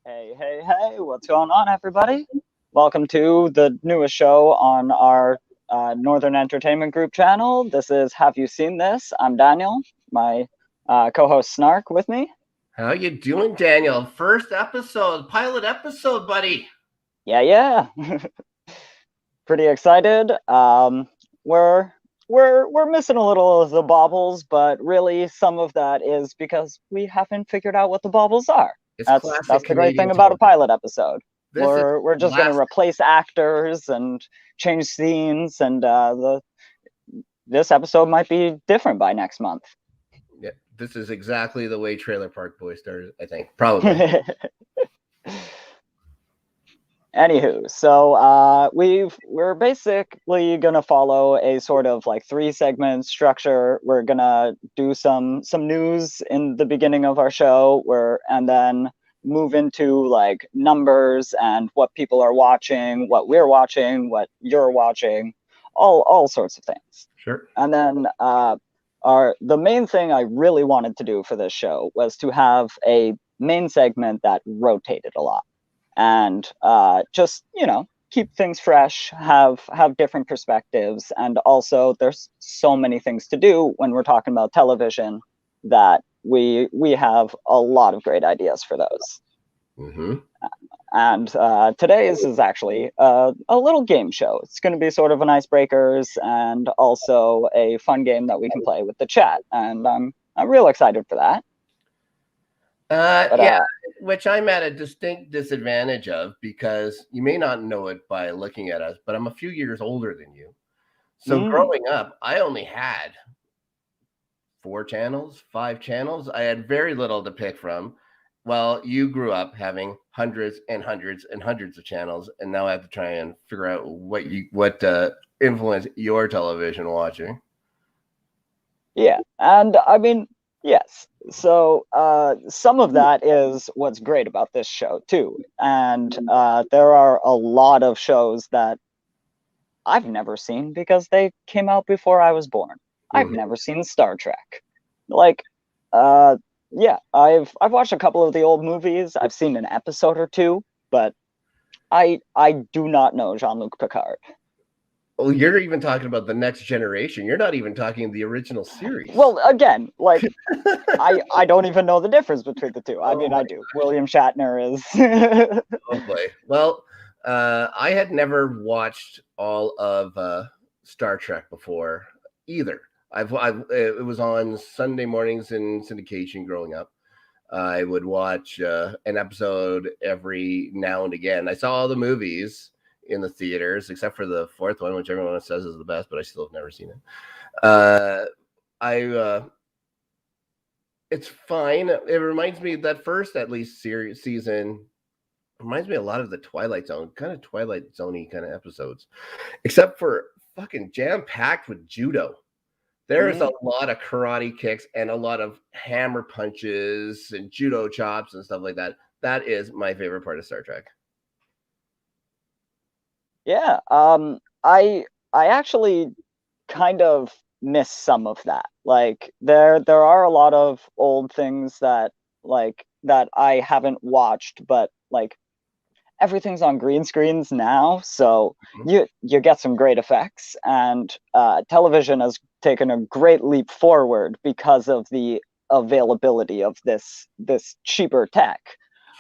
Hey, what's going on, everybody? Welcome to the newest show on our Northern Entertainment Group channel. This is Have You Seen This? I'm Daniel, my co-host Snark with me. How you doing, Daniel? First episode, pilot episode, buddy. Yeah. Pretty excited. We're we're missing a little of the baubles, but really some of that is because we haven't figured out what the baubles are. It's That's classic the great thing Canadian about a television. pilot episode. This is We're just going to replace actors and change scenes, and this episode might be different by next month. Yeah, this is exactly the way Trailer Park Boys started, I think. Probably. Anywho, so we're basically gonna follow a sort of like 3-segment structure. We're gonna do some news in the beginning of our show, and then move into like numbers and what people are watching, what we're watching, what you're watching, all sorts of things. Sure. And then the main thing I really wanted to do for this show was to have a main segment that rotated a lot. And just keep things fresh, have different perspectives, and also there's so many things to do when we're talking about television that we have a lot of great ideas for those. Mm-hmm. And today's is actually a little game show. It's going to be sort of an icebreakers and also a fun game that we can play with the chat, and I'm real excited for that. Which I'm at a distinct disadvantage of because you may not know it by looking at us, but I'm a few years older than you. So growing up, I only had 4 channels, 5 channels. I had very little to pick from. Well, you grew up having hundreds and hundreds and hundreds of channels, and now I have to try and figure out what influenced your television watching. Yeah, and I mean, yes. So some of that is what's great about this show too, and there are a lot of shows that I've never seen because they came out before I was born. Mm-hmm. I've never seen Star Trek. Like, yeah, I've watched a couple of the old movies. I've seen an episode or two, but I do not know Jean-Luc Picard. Well, you're even talking about the next generation. You're not even talking the original series. Well, again, like I don't even know the difference between the two. I mean, I do. God. William Shatner is. Oh boy. Well, I had never watched all of Star Trek before either. It was on Sunday mornings in syndication growing up. I would watch an episode every now and again. I saw all the movies in the theaters, except for the 4th one, which everyone says is the best, but I still have never seen it. It's fine. It reminds me that first, at least, season reminds me a lot of the Twilight Zone, kind of Twilight Zone-y kind of episodes, except for fucking jam-packed with judo. There's a lot of karate kicks and a lot of hammer punches and judo chops and stuff like that. That is my favorite part of Star Trek. Yeah, I actually kind of miss some of that. Like there are a lot of old things that I haven't watched, but like everything's on green screens now, so you get some great effects, and television has taken a great leap forward because of the availability of this cheaper tech.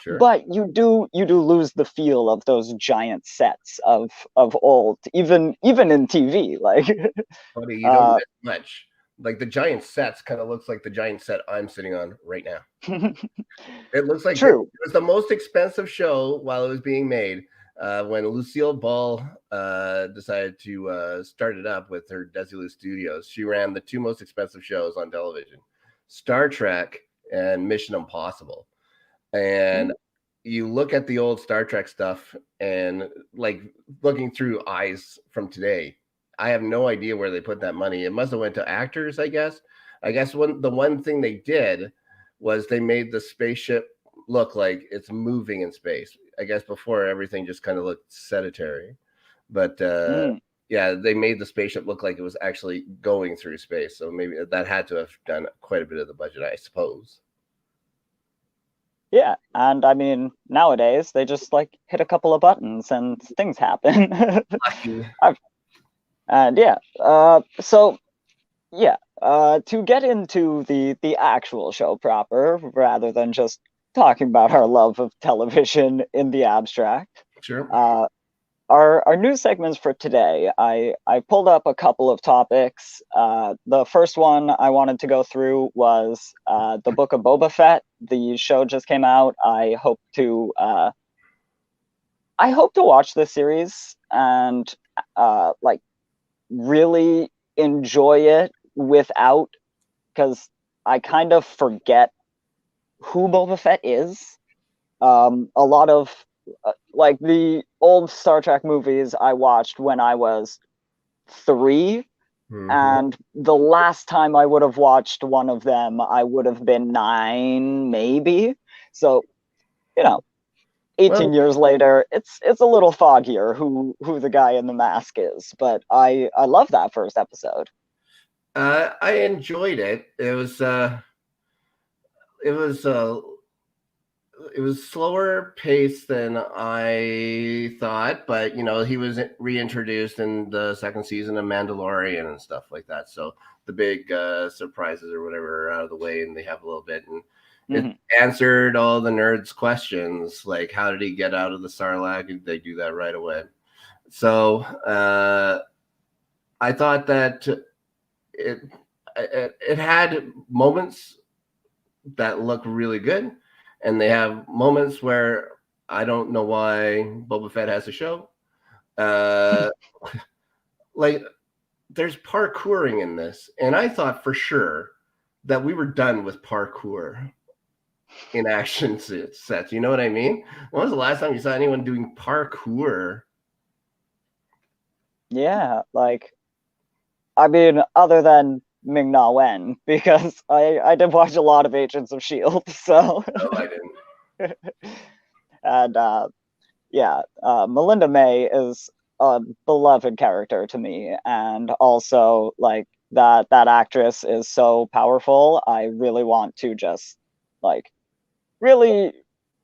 Sure. But you do lose the feel of those giant sets of old, even in TV. Like, buddy, you don't miss much. Like the giant sets kind of looks like the giant set I'm sitting on right now. It looks like True. It was the most expensive show while it was being made. When Lucille Ball decided to start it up with her Desilu Studios, she ran the 2 most expensive shows on television: Star Trek and Mission Impossible. And you look at the old Star Trek stuff and like looking through eyes from today, I have no idea where they put that money. It must have went to actors, I guess. The one thing they did was they made the spaceship look like it's moving in space. I guess before everything just kind of looked sedentary. But yeah, they made the spaceship look like it was actually going through space. So maybe that had to have done quite a bit of the budget, I suppose. Yeah, and I mean, nowadays they just like hit a couple of buttons and things happen. Lucky. I've, and yeah, so yeah, to get into the actual show proper, rather than just talking about our love of television in the abstract, Sure. uh, our news segments for today, I pulled up a couple of topics. The first one I wanted to go through was the book of Boba Fett. The show just came out. I hope to watch this series and like really enjoy it without, because I kind of forget who Boba Fett is. A lot of like the old Star Trek movies I watched when I was 3, Mm-hmm. and the last time I would have watched one of them, I would have been 9, maybe. So, you know, 18 Well, years later, it's a little foggier who the guy in the mask is, but I love that first episode. I enjoyed it. It was it was slower paced than I thought, but he was reintroduced in the second season of Mandalorian and stuff like that. So the big surprises or whatever are out of the way, and they have a little bit, and it Hmm. answered all the nerds' questions, like how did he get out of the Sarlacc? And they do that right away. So I thought that it it had moments that look really good, and they have moments where I don't know why Boba Fett has a show. Uh, like there's parkouring in this, and I thought for sure that we were done with parkour in action sets. You know what I mean? When was the last time you saw anyone doing parkour? Yeah, like I mean, other than Ming Na Wen, because I did watch a lot of Agents of Shield, so No, I didn't. and yeah, Melinda May is a beloved character to me, and also like that actress is so powerful. I really want to just like really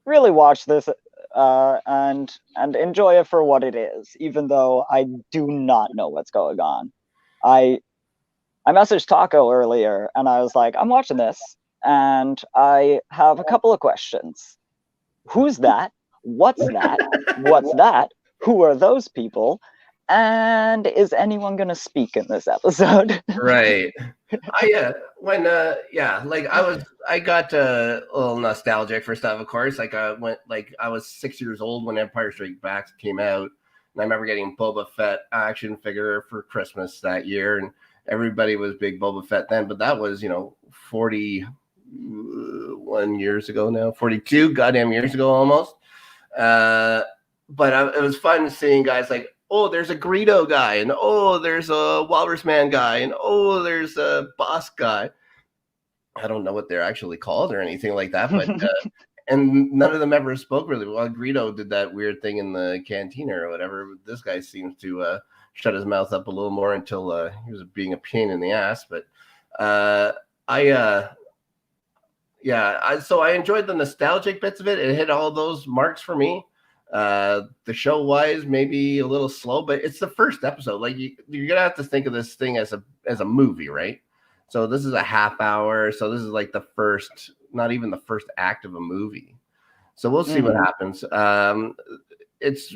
really watch this and enjoy it for what it is, even though I do not know what's going on. I I messaged Taco earlier and I was like, I'm watching this and I have a couple of questions. Who's that? What's that? What's that? Who are those people? And is anyone going to speak in this episode? Right. When like I got a little nostalgic for stuff, of course. Like I was 6 years old when Empire Strikes Back came out, and I remember getting Boba Fett action figure for Christmas that year, and everybody was big Boba Fett then. But that was 41 years ago now, 42 goddamn years ago almost. Uh, it was fun seeing guys like, oh, there's a Greedo guy, and oh, there's a Walrus Man guy, and oh, there's a Boss guy. I don't know what they're actually called or anything like that, but and none of them ever spoke really well. Greedo did that weird thing in the cantina or whatever. This guy seems to shut his mouth up a little more until he was being a pain in the ass. But uh, I so I enjoyed the nostalgic bits of it. It hit all those marks for me. The show wise, maybe a little slow, but it's the first episode. Like you're gonna have to think of this thing as a movie, right? So this is a half hour. So this is like the first, not even the first act of a movie. So we'll see what Hmm. happens. It's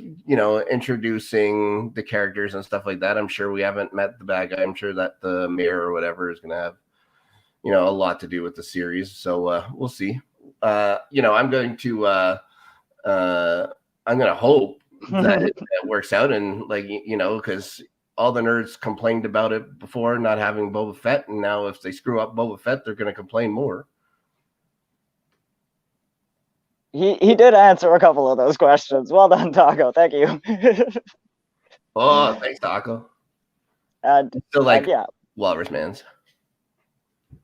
introducing the characters and stuff like that. I'm sure we haven't met the bad guy. I'm sure that the mayor or whatever is gonna have a lot to do with the series. So we'll see. I'm going to I'm going to hope that it works out, and like because all the nerds complained about it before not having Boba Fett, and now if they screw up Boba Fett, they're going to complain more. he did answer a couple of those questions. Well done, Taco. Thank you. Oh, thanks, Taco. and Still and like yeah, Walrus Man's.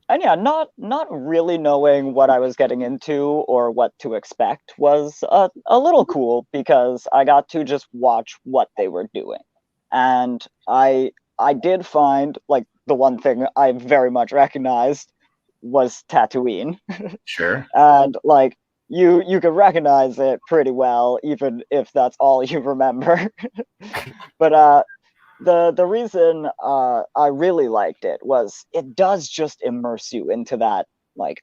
and yeah, not really knowing what I was getting into or what to expect was a little cool, because I got to just watch what they were doing, and I did find like the one thing I very much recognized was Tatooine, Sure. and like you can recognize it pretty well, even if that's all you remember. But the reason I really liked it was it does just immerse you into that like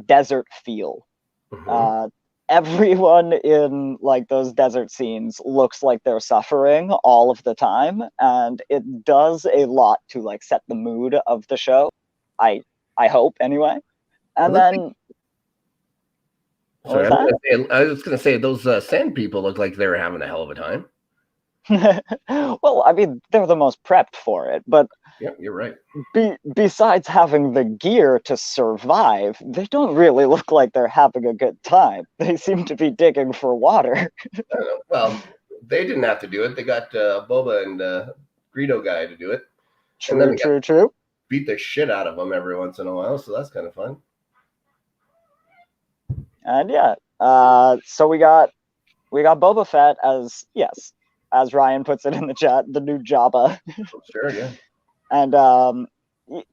desert feel. Mm-hmm. Uh, Everyone in like those desert scenes looks like they're suffering all of the time, and it does a lot to like set the mood of the show. I I hope anyway. It And looked like, then what sorry, was that? I was gonna say those sand people look like they were having a hell of a time. Well, I mean, they're the most prepped for it, but Yeah, you're right. besides having the gear to survive, they don't really look like they're having a good time. They seem to be digging for water. I don't know. Well, they didn't have to do it. They got Boba and Greedo guy to do it, and then True, they got true, true. beat the shit out of them every once in a while. So that's kind of fun. And yeah, so we got Boba Fett as, yes, as Ryan puts it in the chat, the new Jabba. Sure, yeah. And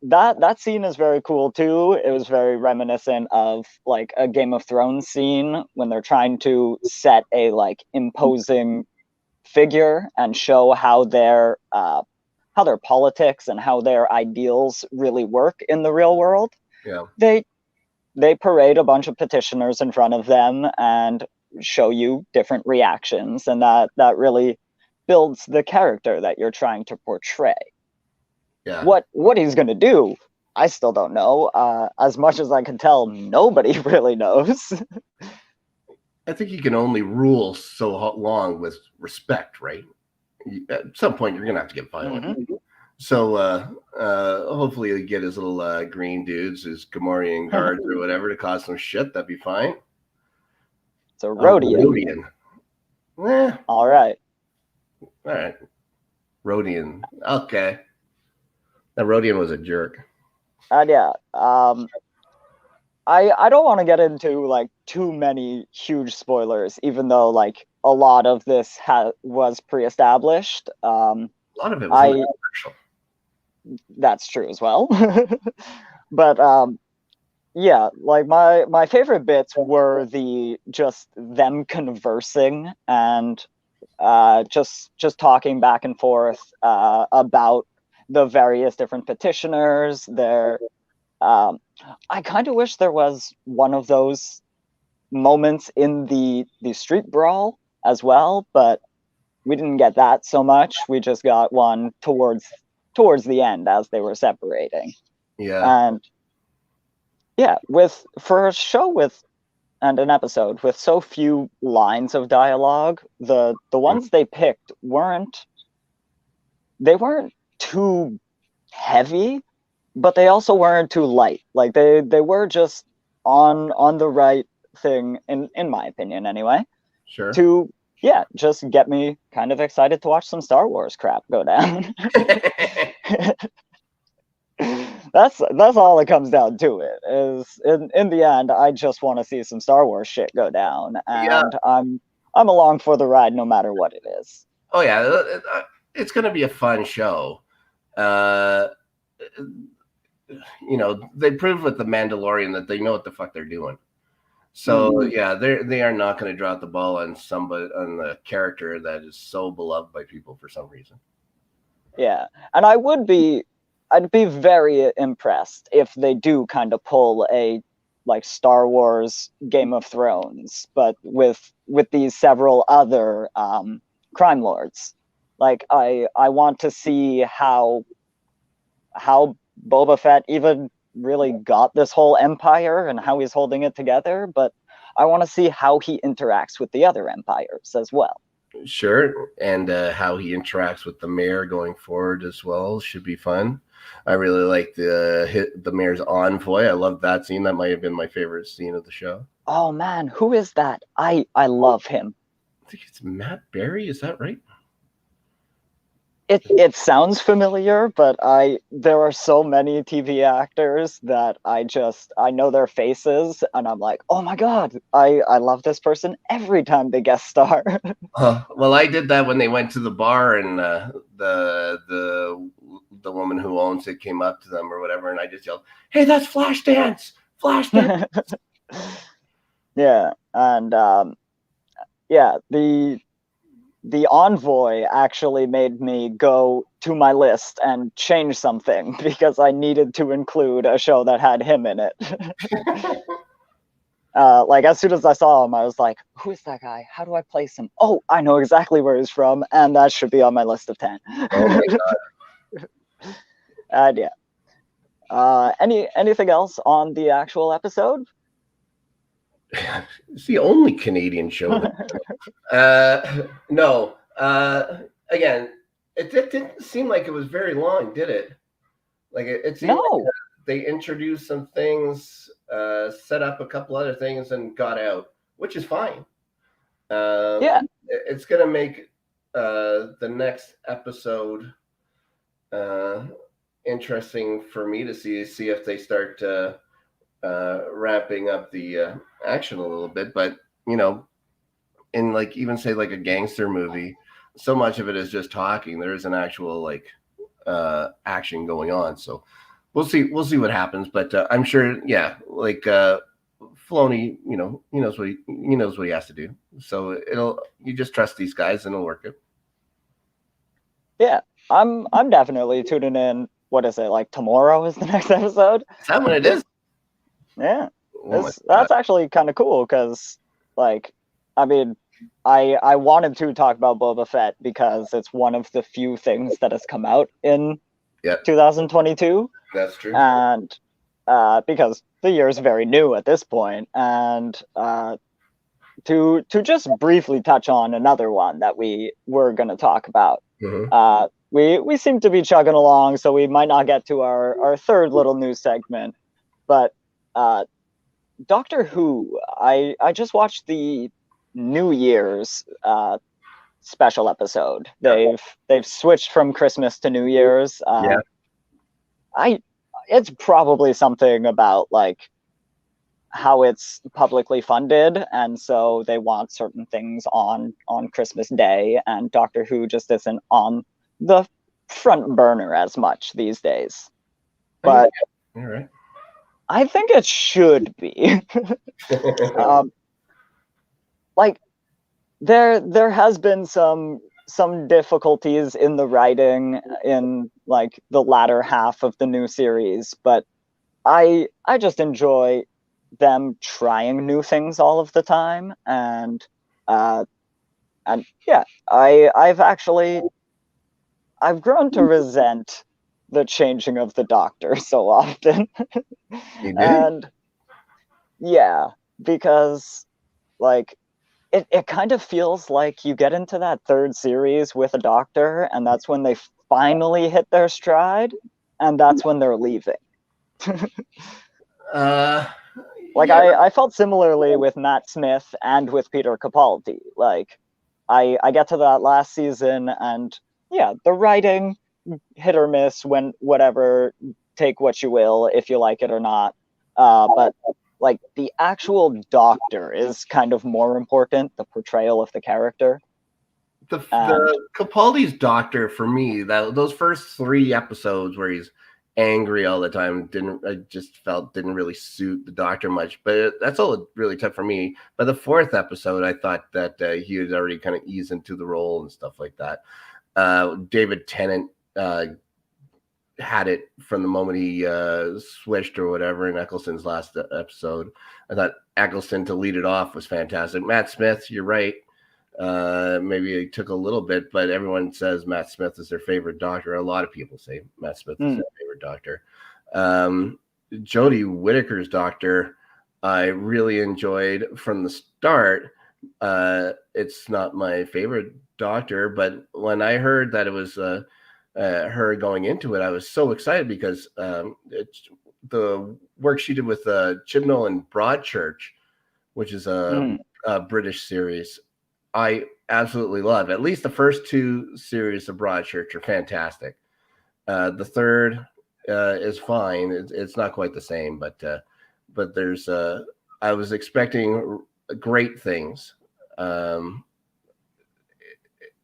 that scene is very cool too. It was very reminiscent of like a Game of Thrones scene when they're trying to set a like imposing figure and show how their politics and how their ideals really work in the real world. Yeah. They parade a bunch of petitioners in front of them and show you different reactions, and that really builds the character that you're trying to portray. Yeah. What he's going to do, I still don't know. As much as I can tell, nobody really knows. I think you can only rule so long with respect, right? At some point, you're gonna have to get violent. Mm-hmm. So hopefully, you get his little green dudes, his Gamorrean guards or whatever, to cause some shit. That'd be fine. It's a Rodian. Rodian. Eh, All right. all right. Rodian. Okay. That Rodian was a jerk. And yeah, I don't want to get into like too many huge spoilers, even though like a lot of this was pre-established. A lot of it was I in the commercial. That's true as well. But yeah, like my favorite bits were the just them conversing and just talking back and forth about the various different petitioners. I kind of wish there was one of those moments in the street brawl as well, but we didn't get that so much. We just got one towards the end as they were separating. Yeah. And yeah, for a show with and an episode with so few lines of dialogue, the ones they picked weren't too heavy, but they also weren't too light. Like they were just on the right thing in my opinion anyway. Sure. To just get me kind of excited to watch some Star Wars crap go down. That's all it comes down to. It is in the end, I just want to see some Star Wars shit go down, and Yeah. I'm along for the ride no matter what it is. Oh yeah, it's gonna be a fun show. They proved with the Mandalorian that they know what the fuck they're doing. So yeah, they are not going to drop the ball on the character that is so beloved by people for some reason. Yeah, and I'd be very impressed if they do kind of pull a like Star Wars Game of Thrones, but with these several other crime lords. Like I want to see how Boba Fett even really got this whole empire and how he's holding it together, but I want to see how he interacts with the other empires as well. Sure, and how he interacts with the mayor going forward as well should be fun. I really like the mayor's envoy. I love that scene. That might have been my favorite scene of the show. Oh man, who is that? I love him. I think it's Matt Berry. Is that right? It sounds familiar, but there are so many TV actors that I know their faces, and I'm like, oh my god, I love this person every time they guest star. Well, I did that when they went to the bar, and the woman who owns it came up to them or whatever, and I just yelled, "Hey, that's Flashdance! Flashdance!" Yeah, and yeah, the envoy actually made me go to my list and change something because I needed to include a show that had him in it. Like as soon as I saw him, I was like, "Who is that guy? How do I place him? Oh, I know exactly where he's from, and that should be on my list of 10." Oh my And yeah, anything else on the actual episode? god. It's the only Canadian show no. Again, it didn't seem like it was very long, did it? Like it seemed like No, they introduced some things, set up a couple other things, and got out, which is fine. yeah, It's gonna make the next episode uh, interesting for me to see if they start wrapping up the action a little bit. But you know, in like even say like a gangster movie, so much of it is just talking. There is an actual like action going on. So we'll see what happens. But I'm sure, yeah, like Filoni, he knows what he has to do. So you just trust these guys and it'll work out. yeah. I'm definitely tuning in. What is it like? Tomorrow is the next episode. Is that what it is? Yeah, Oh my god. that's actually kind of cool because, like, I mean, I wanted to talk about Boba Fett because it's one of the few things that has come out in Yeah, 2022, that's true. and because the year is very new at this point, and to just briefly touch on another one that we were going to talk about. Mm-hmm. We seem to be chugging along, so we might not get to our third little news segment, but uh, Doctor Who. I just watched the New Year's special episode. Yeah. They've switched from Christmas to New Year's. Yeah. I It's probably something about like how it's publicly funded, and so they want certain things on Christmas Day, and Doctor Who just isn't on the front burner as much these days. But All right. I think it should be. um, like there has been some difficulties in the writing in like the latter half of the new series, but I just enjoy them trying new things all of the time, uh and yeah, I've grown to resent the changing of the Doctor so often. You do? And yeah, because like it kind of feels like you get into that third series with a Doctor, and that's when they finally hit their stride, and that's when they're leaving. Uh, Like yeah. I felt similarly with Matt Smith and with Peter Capaldi. Like I get to that last season, and yeah, the writing hit or miss, when whatever, take what you will if you like it or not. But like the actual Doctor is kind of more important, the portrayal of the character. And The Capaldi's Doctor for me, that those first 3 episodes where he's angry all the time didn't really suit the Doctor much. But that's all it really took for me. By the 4th episode, I thought that he had already kind of eased into the role and stuff like that. David Tennant had it from the moment he switched or whatever in Eccleston's last episode. I thought Eccleston to lead it off was fantastic. Matt Smith, you're right. Maybe it took a little bit, but everyone says Matt Smith is their favorite Doctor. A lot of people say Matt Smith is their favorite Doctor. Jodie Whittaker's Doctor, I really enjoyed from the start. It's not my favorite Doctor, but when I heard that it was her going into it, I was so excited because the work she did with Chibnall and Broadchurch, which is a British series, I absolutely love. At least the first 2 series of Broadchurch are fantastic. The third is fine. It's not quite the same, but there's I was expecting great things.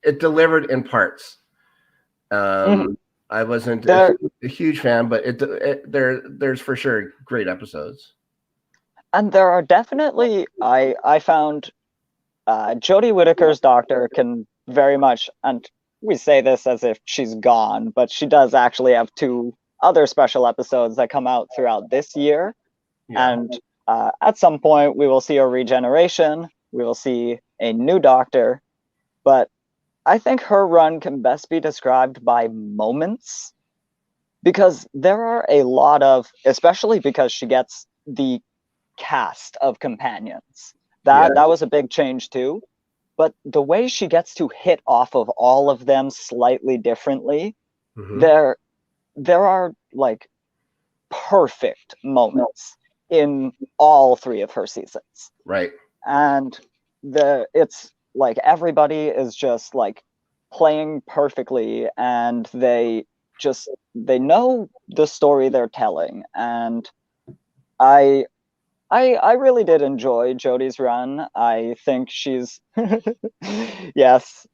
It delivered in parts. I wasn't a huge fan, but there's for sure great episodes. And there are definitely I found Jodie Whittaker's doctor can very much, and we say this as if she's gone, but she does actually have two other special episodes that come out throughout this year. Yeah. And at some point, we will see a regeneration. We will see a new doctor. But I think her run can best be described by moments because there are a lot of, especially because she gets the cast of companions. Yeah. That was a big change too. But the way she gets to hit off of all of them slightly differently, Mm-hmm. there are like perfect moments in all three of her seasons. Right. And it's like everybody is just like playing perfectly, and they know the story they're telling. And I I really did enjoy Jodie's run. I think she's yes,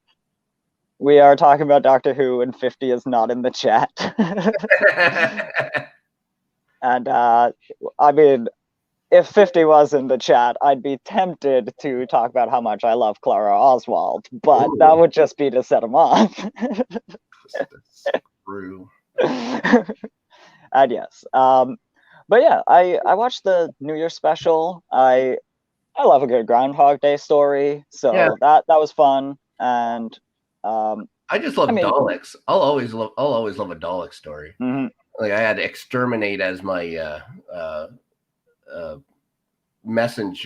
we are talking about Doctor Who, and 50 is not in the chat. And I mean, if 50 was in the chat, I'd be tempted to talk about how much I love Clara Oswald, but Ooh. that would just be to set him off. True. And yes, but yeah, I watched the New Year special. I love a good Groundhog Day story, so Yeah. that was fun. And I just love I mean, Daleks. I'll always love a Dalek story. mhm. Like I had Exterminate as my message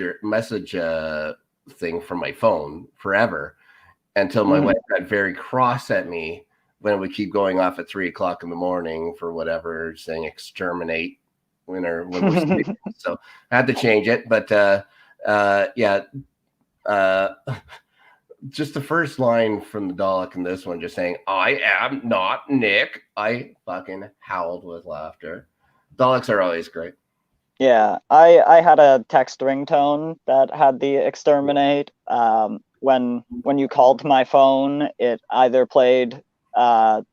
thing from my phone forever until my wife got very cross at me when it would keep going off at 3:00 in the morning for whatever, saying exterminate when we're sleeping. So I had to change it. But yeah, just the first line from the Dalek in this one, just saying, "I am not Nick." I fucking howled with laughter. Daleks are always great. Yeah, I had a text ringtone that had the exterminate. When you called my phone, it either played the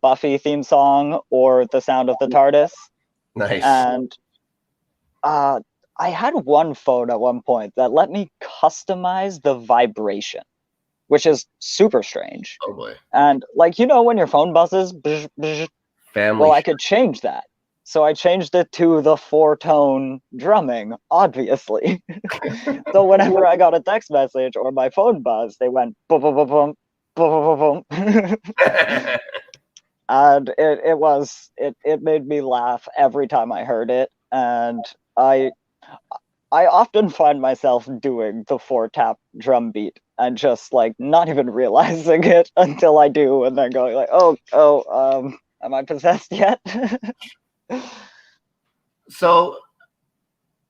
Buffy theme song or the sound of the TARDIS. Nice. And I had one phone at one point that let me customize the vibration, which is super strange. Oh boy. And like, when your phone buzzes, bzz, bzz, Family. well, I could change that. So I changed it to the 4-tone drumming, obviously. So whenever I got a text message or my phone buzzed, they went boom, boom, boom, boom, boom, boom, boom. And it made me laugh every time I heard it. And I often find myself doing the 4-tap drum beat and just like not even realizing it until I do, and then going like, am I possessed yet? So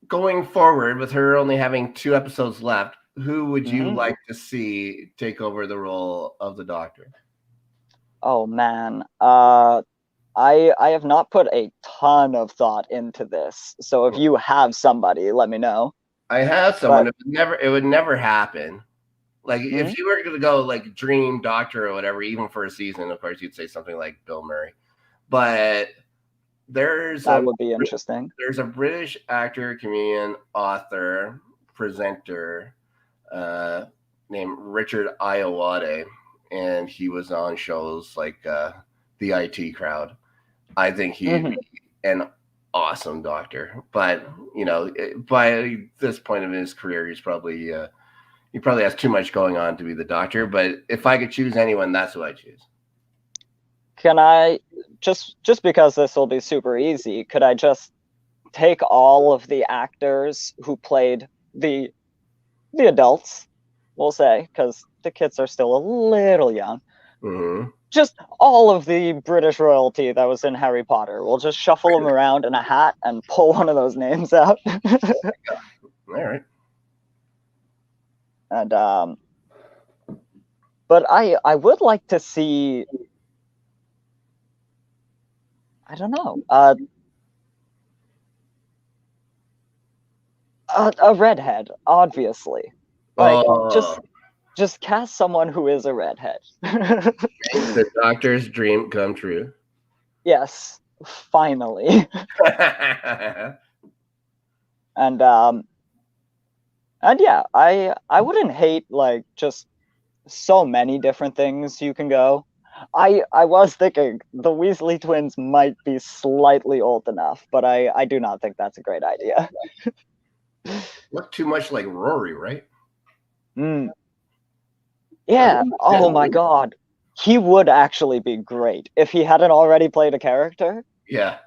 going forward with her only having 2 episodes left, who would you like to see take over the role of the Doctor? Oh man, I have not put a ton of thought into this. So if you have somebody, let me know. I have someone. It would never happen. Like if you were going to go like dream Doctor or whatever, even for a season, of course you'd say something like Bill Murray. But that would be interesting. There's a British actor, comedian, author, presenter named Richard Ayoade, and he was on shows like The IT Crowd. I think he'd be an awesome Doctor, but by this point in his career, he's probably he probably has too much going on to be the Doctor. But if I could choose anyone, that's who I choose. Can I just because this will be super easy? Could I just take all of the actors who played the adults, we'll say, because the kids are still a little young. Just all of the British royalty that was in Harry Potter. We'll just shuffle them around in a hat and pull one of those names out. All right. And but I would like to see, I don't know, a redhead, obviously. Like just cast someone who is a redhead. The Doctor's dream come true. Yes, finally. And and yeah, I wouldn't hate like just so many different things you can go. I was thinking the Weasley twins might be slightly old enough, but I do not think that's a great idea. Look too much like Rory, right? Mm, Uh, yeah. Oh my God. He would actually be great if he hadn't already played a character. yeah,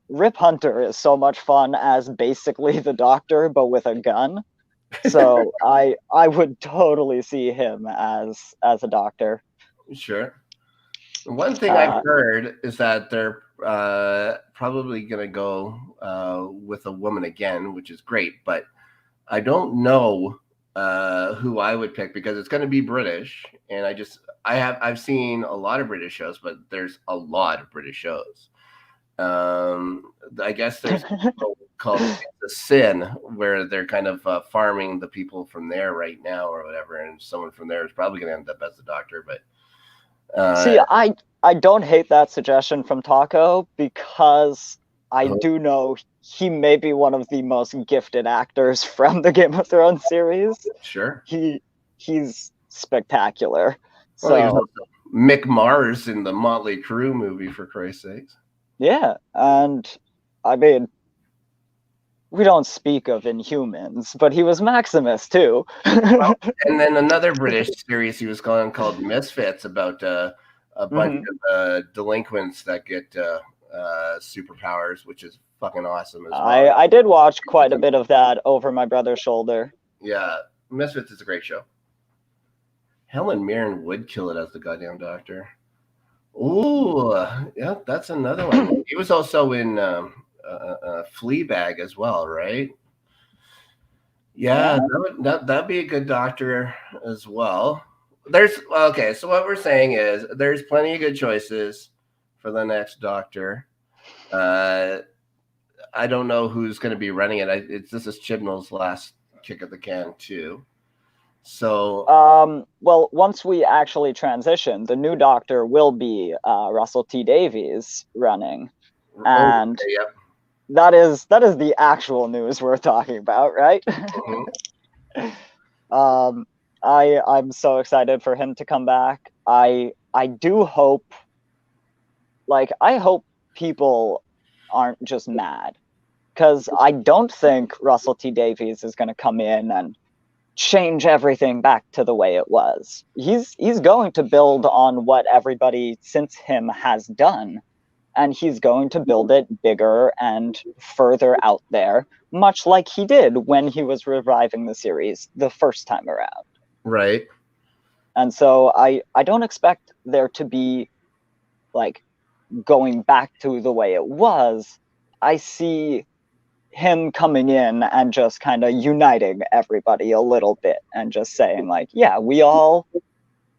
Rip Hunter is so much fun as basically the Doctor, but with a gun. So I would totally see him as a Doctor. sure. One thing I've Uh, heard is that they're probably going to go with a woman again, which is great. But I don't know who I would pick because it's going to be British, and I've seen a lot of British shows, but there's a lot of British shows. I guess there's a show called The Sin where they're kind of farming the people from there right now or whatever, and someone from there is probably going to end up as the Doctor. But See, I don't hate that suggestion from Taco because I uh, do know he may be one of the most gifted actors from the Game of Thrones series. sure. He's spectacular. Well, he was So also Mick Mars in the Motley Crue movie, for Christ's sakes. yeah, and I mean we don't speak of Inhumans, but he was Maximus too. Well, and then another British series he was called Misfits about a bunch Mhm. of delinquents that get superpowers, which is fucking awesome as well. I did watch quite a bit of that over my brother's shoulder. Yeah, Misfits is a great show. Helen Mirren would kill it as the goddamn Doctor. Ooh, yeah, that's another one. He was also in Fleabag as well, right? Yeah, Yeah. that'd be a good Doctor as well. There's okay. So what we're saying is there's plenty of good choices for the next Doctor. Uh, I don't know who's going to be running it. This is Chibnall's last kick at the can too. So Well, once we actually transition, the new Doctor will be Russell T Davies running, okay, and yep. that is the actual news we're talking about, right? Mhm. um, I'm so excited for him to come back. I do hope, like, I hope people aren't just mad because I don't think Russell T Davies is going to come in and change everything back to the way it was. He's going to build on what everybody since him has done, and he's going to build it bigger and further out there, much like he did when he was reviving the series the first time around. Right. And so I don't expect there to be like going back to the way it was. I see him coming in and just kind of uniting everybody a little bit and just saying like, yeah, we all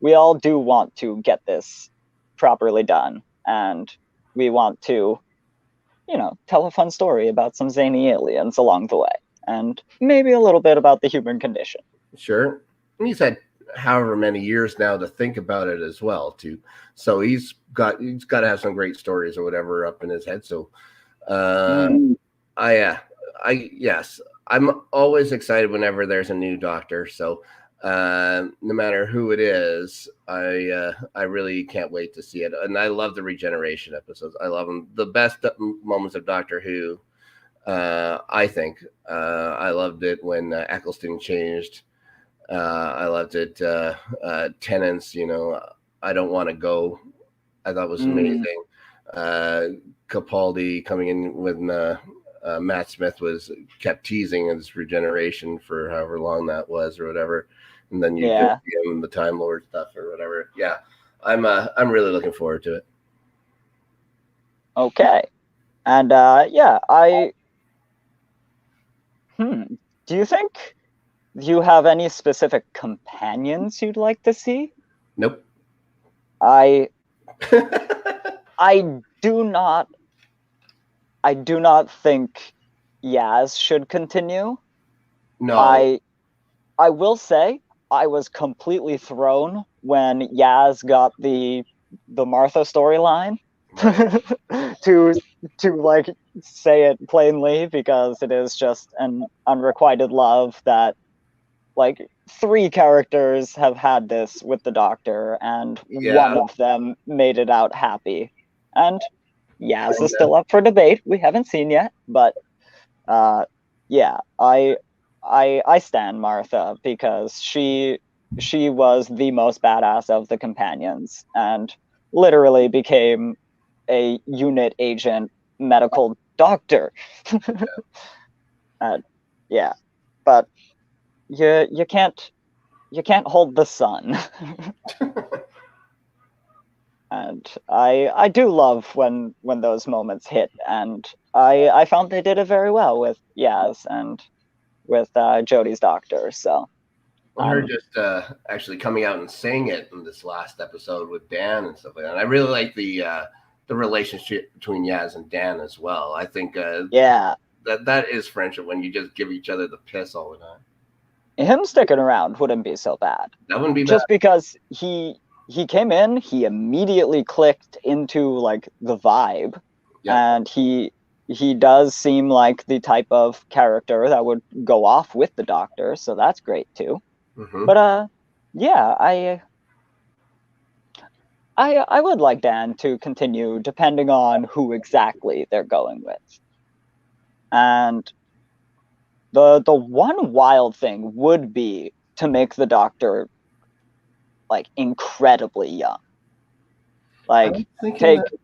do want to get this properly done, and we want to, you know, tell a fun story about some zany aliens along the way, and maybe a little bit about the human condition. Sure. And he's had however many years now to think about it as well, too. So he's got to have some great stories or whatever up in his head. So Mm. I yes, I'm always excited whenever there's a new Doctor. So no matter who it is, I really can't wait to see it. And I love the regeneration episodes. I love them. The best moments of Doctor Who, I think. I loved it when Eccleston changed. I loved it. Tennant's, I don't want to go. I thought was Mm. amazing. Capaldi coming in when Matt Smith kept teasing his regeneration for however long that was or whatever, and then you just Yeah. see him the Time Lord stuff or whatever. Yeah, I'm really looking forward to it. Okay. And yeah, do you think you have any specific companions you'd like to see? Nope. I I do not think Yaz should continue. No. I will say I was completely thrown when Yaz got the Martha storyline. Right. to like say it plainly, because it is just an unrequited love that like three characters have had this with the Doctor, and one Yeah. of them made it out happy. And Yaz is Kinda. still up for debate. We haven't seen yet, but uh, yeah, I stan Martha because she was the most badass of the companions and literally became a unit agent medical doctor. uh, yeah, but you can't hold the sun. And I do love when those moments hit, and I found they did it very well with Yaz and with Jodie's doctor. So Well, her um just actually coming out and saying it in this last episode with Dan and stuff like that. And I really like the relationship between Yaz and Dan as well. I think yeah, that is friendship when you just give each other the piss all the time. him sticking around wouldn't be so bad, That wouldn't be bad. just because he came in, he immediately clicked into like the vibe, Yep. and he does seem like the type of character that would go off with the doctor, so that's great too. Mm-hmm. But yeah, I would like Dan to continue depending on who exactly they're going with. And the one wild thing would be to make the doctor like incredibly young. I was Like thinking that. take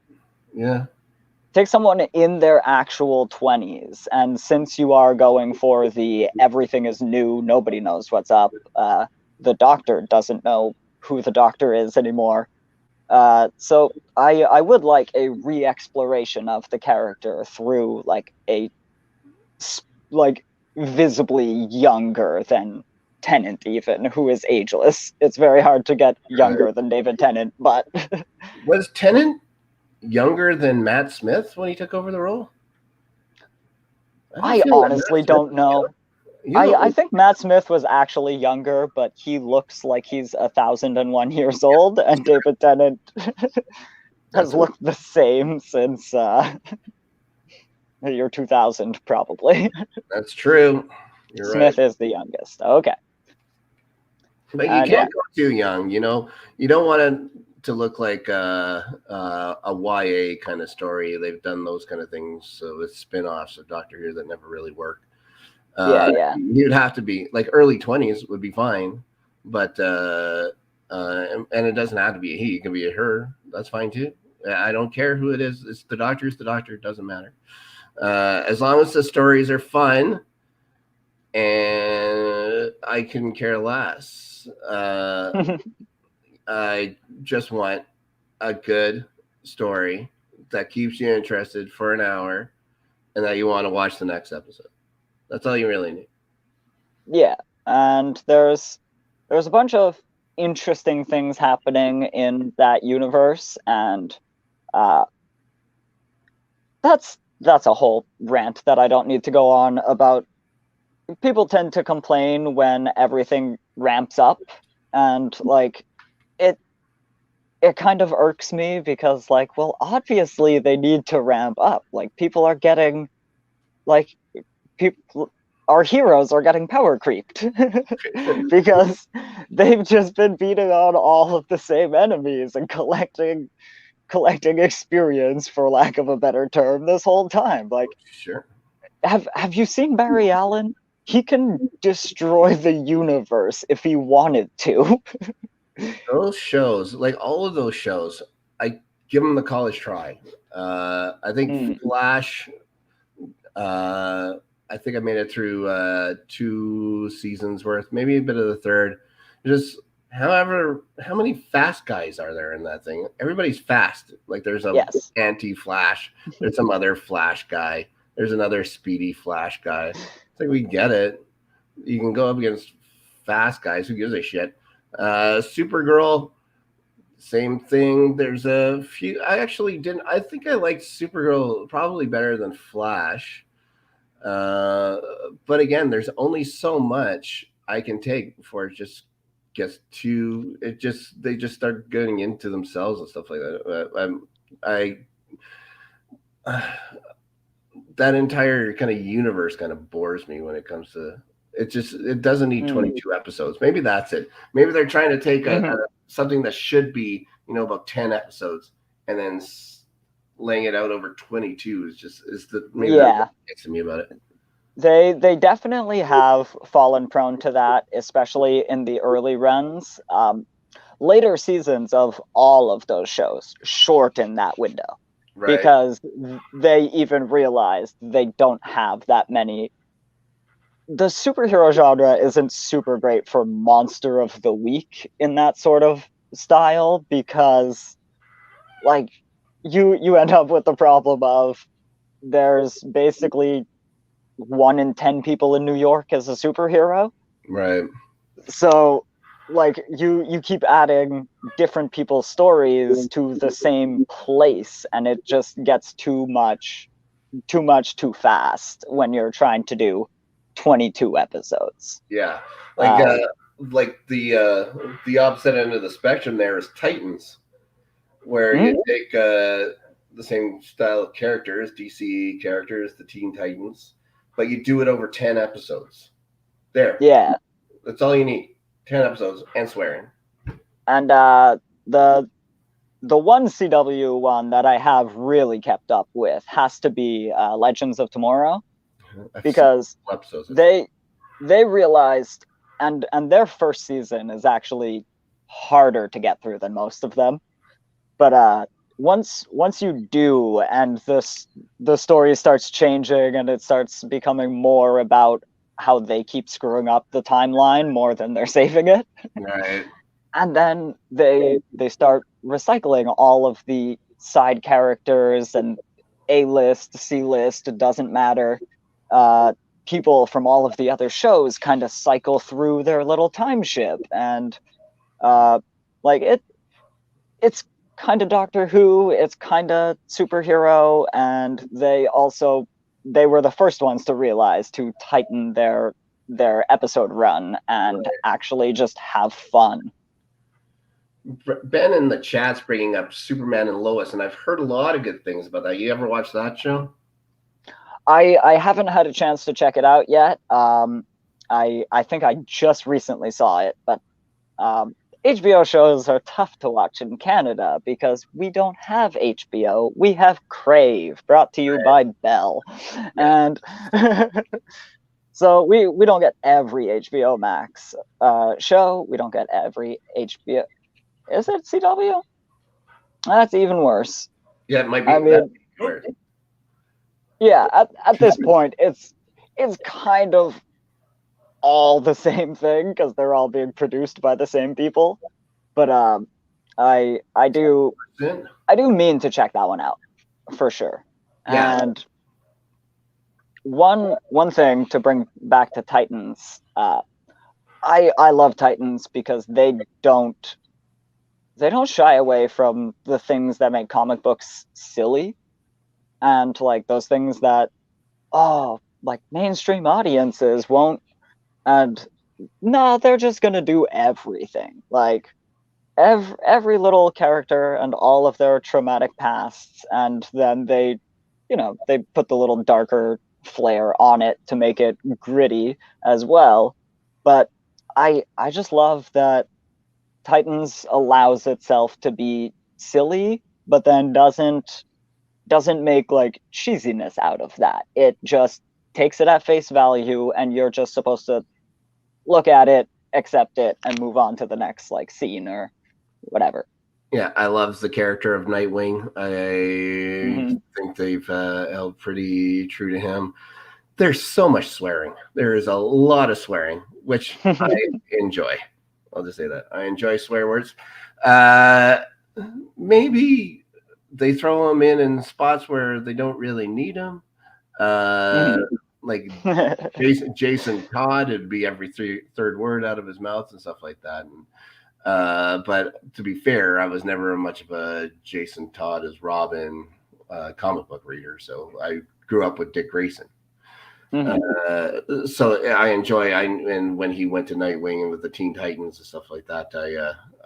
Yeah. take someone in their actual 20s, and since you are going for the everything is new, nobody knows what's up, the doctor doesn't know who the doctor is anymore. So I would like a re-exploration of the character through like a like visibly younger than Tennant, even, who is ageless. It's very hard to get younger than David Tennant, but Was Tennant younger than Matt Smith when he took over the role? I have a I feeling that honestly Matt Smith don't was young. know. He's I old. think Matt Smith was actually younger, but he looks like he's 1,001 years old, and David Tennant has That's what, looked the same since the year 2000, probably. that's true. You're right. Smith is the youngest. Okay. But you And yeah, can't go too young, you know. You don't want to look like a YA kind of story. They've done those kind of things so with spin-offs of Doctor Who that never really work. yeah. You'd have to be like early 20s would be fine, but and it doesn't have to be a he. It can be a her. That's fine too. I don't care who it is. It's the doctor. It's the doctor. It doesn't matter. As long as the stories are fun, and I couldn't care less. I just want a good story that keeps you interested for an hour, and that you want to watch the next episode. That's all you really need. Yeah, and there's a bunch of interesting things happening in that universe, and uh, that's a whole rant that I don't need to go on about. People tend to complain when everything ramps up, and like it it kind of irks me because like, well, obviously they need to ramp up. Like people are getting like people our heroes are getting power creeped because they've just been beating on all of the same enemies and collecting experience, for lack of a better term, this whole time. Like Sure. have you seen Barry Allen? He can destroy the universe if he wanted to. Those shows, like all of those shows, I give them the college try. I think Hmm. Flash. Uh, I think I made it through 2 seasons worth, maybe a bit of the third. Just however, how many fast guys are there in that thing? Everybody's fast. Like there's a Yes. anti-Flash. There's some other Flash guy. There's another speedy Flash guy. It's like we get it. You can go up against fast guys. Who gives a shit? Supergirl, same thing. There's a few. I actually didn't. I think I liked Supergirl probably better than Flash. Uh, but again, there's only so much I can take before it just gets too. It just they just start getting into themselves and stuff like that. I that entire kind of universe kind of bores me when it comes to it. Just it doesn't need 22 episodes. Maybe that's it. Maybe they're trying to take something that should be about 10 episodes and then laying it out over 22 is the maybe that's what gets to me about it. They definitely have fallen prone to that, especially in the early runs. Later seasons of all of those shows shorten that window. Right. Because they even realized they don't have that many. The superhero genre isn't super great for monster of the week in that sort of style, because like you end up with the problem of there's basically 1 in 10 people in New York as a superhero. Right. So like you keep adding different people's stories to the same place, and it just gets too much too fast when you're trying to do 22 episodes. Yeah. Like the opposite end of the spectrum there is Titans, where you take the same style of characters, DC characters, the Teen Titans, but you do it over 10 episodes. There. Yeah. That's all you need. 10 episodes and swearing. And the one CW one that I have really kept up with has to be Legends of Tomorrow, because they realized, and their first season is actually harder to get through than most of them, but once you do, and the story starts changing and it starts becoming more about how they keep screwing up the timeline more than they're saving it. Right. And then they start recycling all of the side characters and A-list, C-list, it doesn't matter. People from all of the other shows kind of cycle through their little time ship, and it's kind of Doctor Who, it's kind of superhero, and they were the first ones to realize to tighten their episode run and actually just have fun. Ben in the chat's bringing up Superman and Lois, and I've heard a lot of good things about that. You ever watch that show? I haven't had a chance to check it out yet. I think I just recently saw it, but HBO shows are tough to watch in Canada because we don't have HBO. We have Crave, brought to you by Bell. And so we don't get every HBO Max show. We don't get every HBO. Is it CW? That's even worse. Yeah, it might be. I mean, yeah, at this point, it's kind of all the same thing because they're all being produced by the same people. But I do mean to check that one out for sure. Yeah. And one thing to bring back to Titans, I love Titans because they don't shy away from the things that make comic books silly, and like those things that like mainstream audiences won't. And no, they're just gonna do everything. Like every little character and all of their traumatic pasts, and then they put the little darker flair on it to make it gritty as well. But I just love that Titans allows itself to be silly, but then doesn't make like cheesiness out of that. It just takes it at face value, and you're just supposed to look at it, accept it, and move on to the next like scene or whatever. Yeah, I love the character of Nightwing. I think they've held pretty true to him. There's so much swearing. There is a lot of swearing, which I enjoy. I'll just say that. I enjoy swear words. Maybe they throw them in spots where they don't really need them. Like Jason Todd, it'd be every third word out of his mouth and stuff like that. And, but to be fair, I was never much of a Jason Todd as Robin comic book reader. So I grew up with Dick Grayson. So I enjoy. And when he went to Nightwing and with the Teen Titans and stuff like that,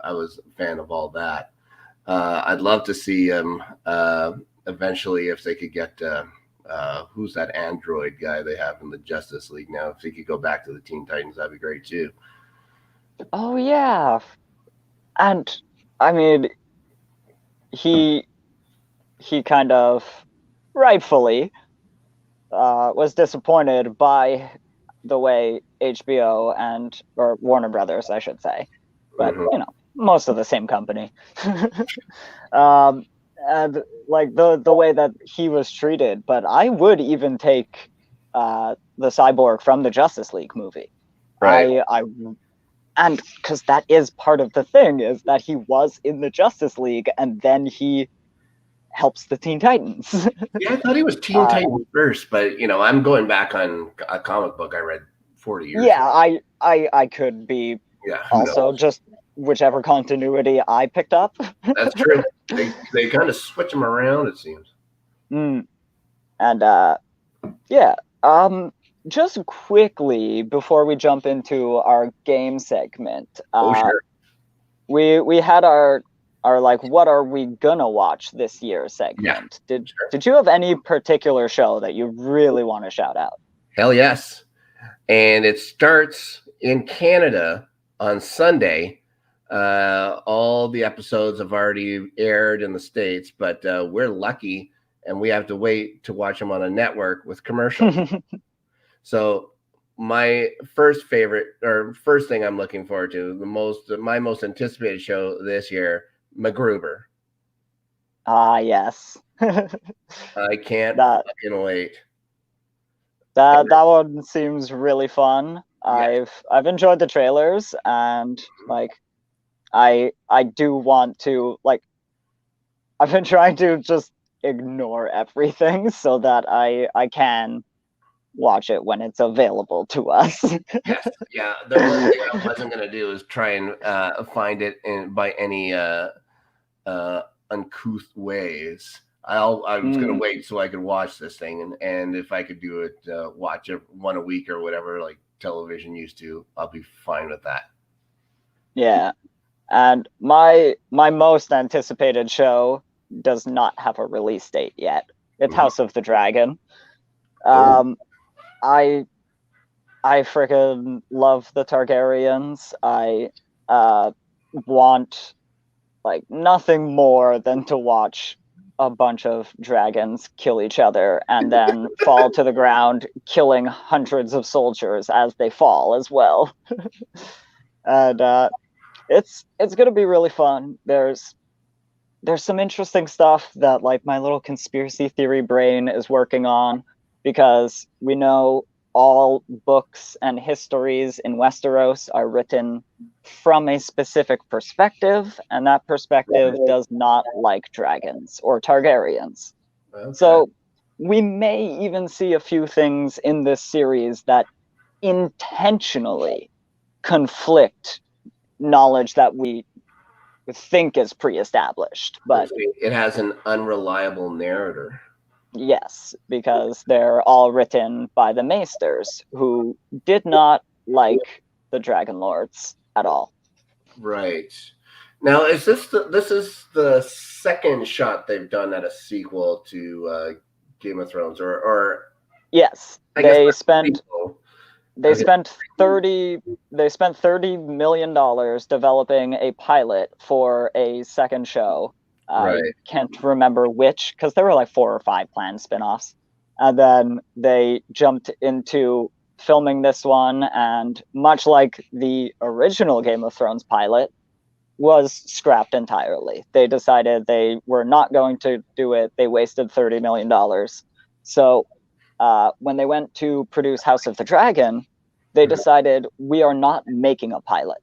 I was a fan of all that. I'd love to see him eventually if they could get who's that android guy they have in the Justice League now? If they could go back to the Teen Titans, that'd be great too. Oh yeah, and I mean he kind of rightfully was disappointed by the way HBO or Warner Brothers, I should say, but Mhm. most of the same company, um, and like the way that he was treated. But I would even take the cyborg from the Justice League movie. Right. I and because that is part of the thing is that he was in the Justice League and then he helps the Teen Titans. Yeah, I thought he was Teen Titans first, but I'm going back on a comic book I read 40 years Yeah, ago. I could be Yeah, who also knows? just whichever continuity I picked up. That's true. They kind of switch them around, it seems. Mm. And yeah, just quickly before we jump into our game segment, Oh, sure. we had our like what are we gonna watch this year Yeah, segment. sure. Did you have any particular show that you really want to shout out? Hell yes. And it starts in Canada on Sunday. All the episodes have already aired in the States, but we're lucky and we have to wait to watch them on a network with commercials. So my first thing I'm looking forward to, my most anticipated show this year, Macgruber. Ah, yes. I can't that fucking wait. that one seems really fun. Yeah. I've enjoyed the trailers and like I do want to like I've been trying to just ignore everything so that I can watch it when it's available to us. Yes. Yeah. The one thing I wasn't gonna do is try and find it by any uncouth ways. I was gonna Mm, wait so I could watch this thing, and if I could do it, watch it one a week or whatever, like television used to, I'll be fine with that. yeah. And my most anticipated show does not have a release date yet. It's Mhm. House of the Dragon. Oh, Um, I I freaking love the Targaryens. I uh want like nothing more than to watch a bunch of dragons kill each other and then fall to the ground, killing hundreds of soldiers as they fall as well. And it's gonna be really fun. There's some interesting stuff that like my little conspiracy theory brain is working on because we know all books and histories in Westeros are written from a specific perspective, and that perspective does not like dragons or Targaryens. okay. So we may even see a few things in this series that intentionally conflict knowledge that we think is pre-established, but It has an unreliable narrator. yes, because they're all written by the Maesters, who did not like the Dragon Lords at all. Right. Now, this is the second shot they've done at a sequel to Game of Thrones, or Yes, I guess not sequel. they Okay. spent 30 million dollars developing a pilot for a second show. I Right. can't remember which because there were like 4 or 5 planned spin-offs. And then they jumped into filming this one, and much like the original Game of Thrones pilot was scrapped entirely. They decided they were not going to do it. They wasted $30 million. So when they went to produce House of the Dragon, they Mhm. decided we are not making a pilot.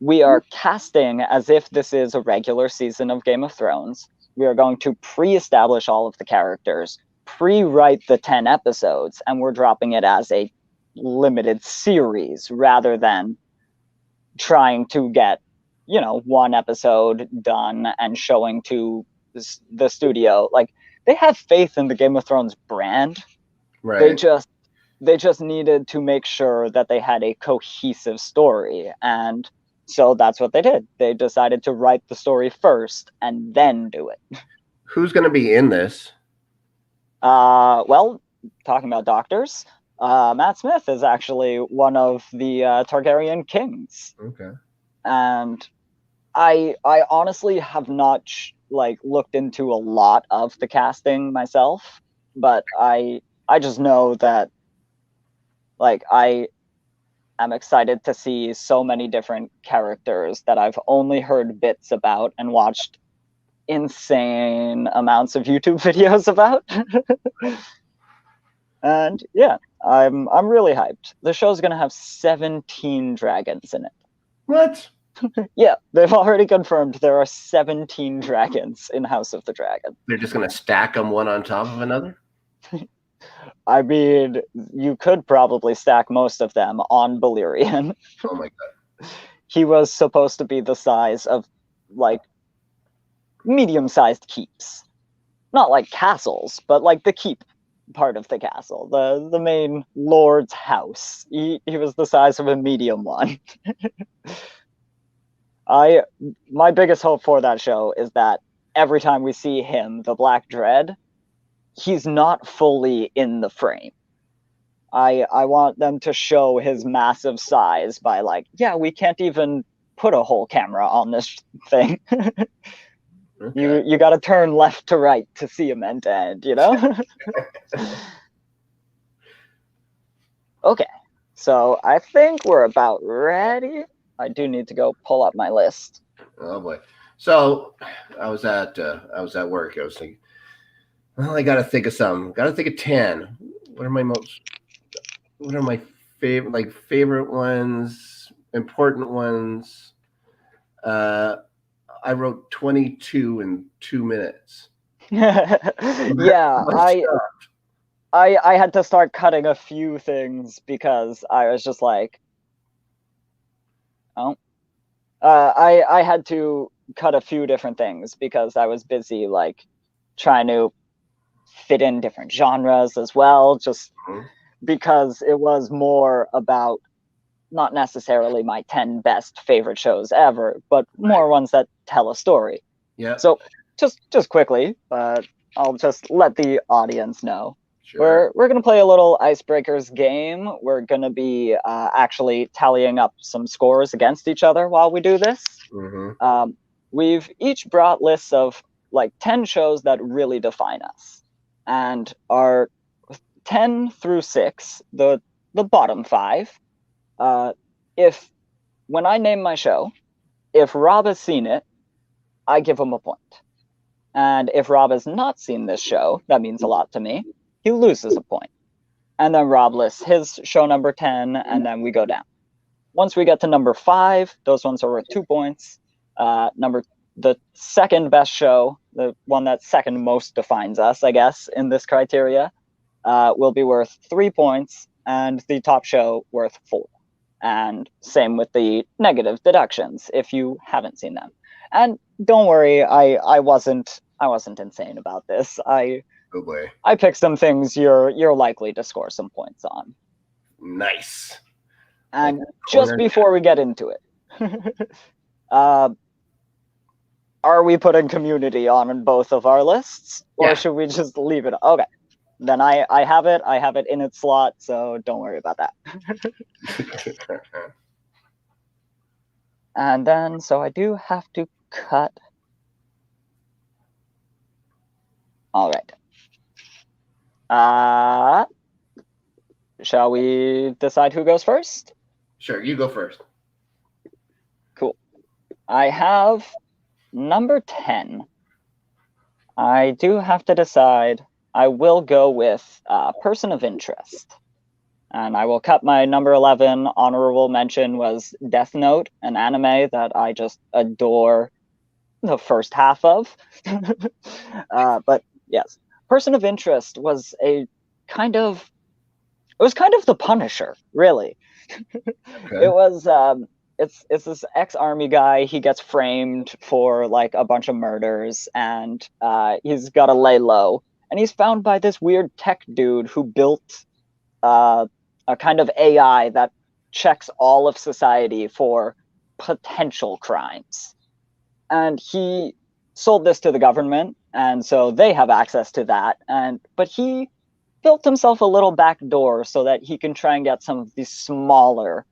We are casting as if this is a regular season of Game of Thrones. We are going to pre establish all of the characters, pre write the 10 episodes, and we're dropping it as a limited series rather than trying to get, one episode done and showing to the studio. Like, they have faith in the Game of Thrones brand. They Right. just they just needed to make sure that they had a cohesive story, and so that's what they did. They decided to write the story first and then do it. Who's going to be in this? Well, talking about doctors, Matt Smith is actually one of the Targaryen kings, Okay. and I honestly have not like looked into a lot of the casting myself, but I just know that like I'm excited to see so many different characters that I've only heard bits about and watched insane amounts of YouTube videos about. And yeah, I'm really hyped. The show's gonna have 17 dragons in it. What? Yeah, they've already confirmed there are 17 dragons in House of the Dragon. They're just going to stack them one on top of another? I mean, you could probably stack most of them on Balerion. Oh my god. He was supposed to be the size of like medium-sized keeps. Not like castles, but like the keep part of the castle, the main lord's house. He was the size of a medium one. My biggest hope for that show is that every time we see him, the Black Dread, he's not fully in the frame. I want them to show his massive size by like, yeah, we can't even put a whole camera on this thing. Okay. You got to turn left to right to see him end to end, you know? Okay, so I think we're about ready. I do need to go pull up my list. Oh boy. So I was at work. I was thinking, well, I got to think of some. Got to think of 10. What are my favorite ones, important ones? I wrote 22 in 2 minutes. Yeah, I had to start cutting a few things because I was just like, oh, I had to cut a few different things because I was busy like trying to fit in different genres as well, just because it was more about not necessarily my 10 best favorite shows ever, but more ones that tell a story. Yeah. So just quickly, I'll just let the audience know. Sure. We're gonna play a little icebreakers game. We're gonna be actually tallying up some scores against each other while we do this. Mm-hmm. We've each brought lists of like 10 shows that really define us, and our 10 through 6, the bottom 5. If when I name my show, if Rob has seen it, I give him a point. And if Rob has not seen this show, that means a lot to me, he loses a point. And then Rob lists his show number 10, and then we go down. Once we get to number 5, those ones are worth 2 points. The second best show, the one that second most defines us, I guess, in this criteria, will be worth 3 points, and the top show worth 4. And same with the negative deductions if you haven't seen them. And don't worry, I wasn't insane about this. Oh boy. I picked some things you're likely to score some points on. Nice. And like just before we get into it, are we putting Community on both of our lists, or should we just leave it? Okay, then I have it in its slot, so don't worry about that. And then, so I do have to cut. All right. Shall we decide who goes first? Sure, you go first. Cool. I have number 10. I do have to decide. I will go with Person of Interest. And I will cut my number 11. Honorable mention was Death Note, an anime that I just adore the first half of. But yes, Person of Interest was kind of the Punisher, really. Okay. It was it's this ex-army guy. He gets framed for like a bunch of murders, and he's got to lay low. And he's found by this weird tech dude who built a kind of AI that checks all of society for potential crimes. And he sold this to the government, and so they have access to that. But he built himself a little back door so that he can try and get some of these smaller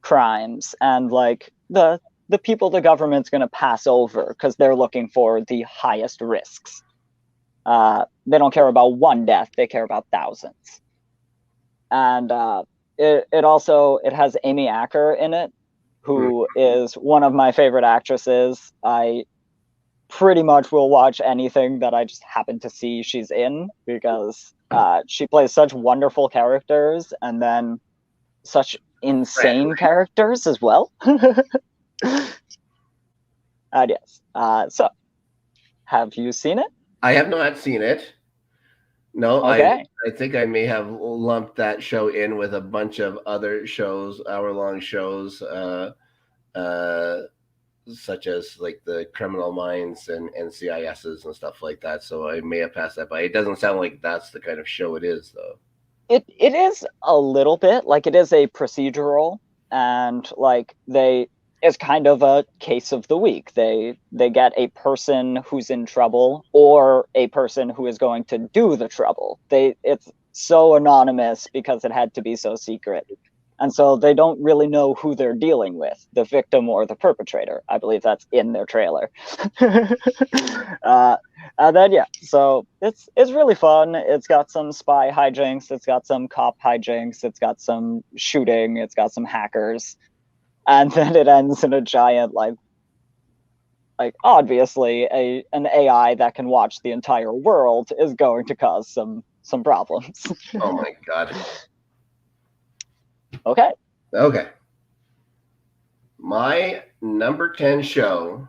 crimes, and like the people the government's going to pass over because they're looking for the highest risks. They don't care about one death; they care about thousands. And it has Amy Acker in it, who is one of my favorite actresses. I pretty much will watch anything that I just happen to see she's in, because she plays such wonderful characters, and then such insane characters as well. Yes. So, have you seen it? I have not seen it. No, Okay. I think I may have lumped that show in with a bunch of other shows, hour-long shows, such as like the Criminal Minds and NCISs and stuff like that. So I may have passed that by. It doesn't sound like that's the kind of show it is, though. It is a little bit like, it is a procedural, and like it's kind of a case of the week. They get a person who's in trouble, or a person who is going to do the trouble. It's so anonymous because it had to be so secret. And so they don't really know who they're dealing with, the victim or the perpetrator. I believe that's in their trailer. And then yeah, so it's really fun. It's got some spy hijinks, it's got some cop hijinks, it's got some shooting, it's got some hackers, and then it ends in a giant like obviously an AI that can watch the entire world is going to cause some problems. Oh my god. Okay. Okay. My number 10 show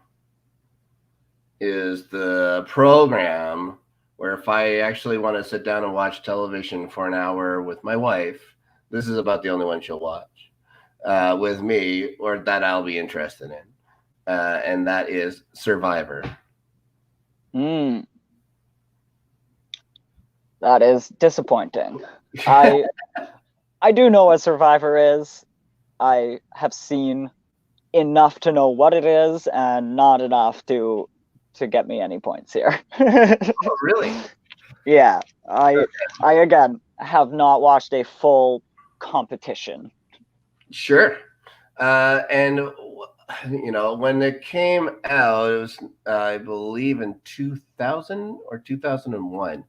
is the program where if I actually want to sit down and watch television for an hour with my wife, this is about the only one she'll watch with me, or that I'll be interested in. And that is Survivor. That is disappointing. I do know what Survivor is. I have seen enough to know what it is, and not enough to get me any points here. Oh, really? Yeah, I again have not watched a full competition. Sure. And when it came out, it was I believe in 2000 or 2001.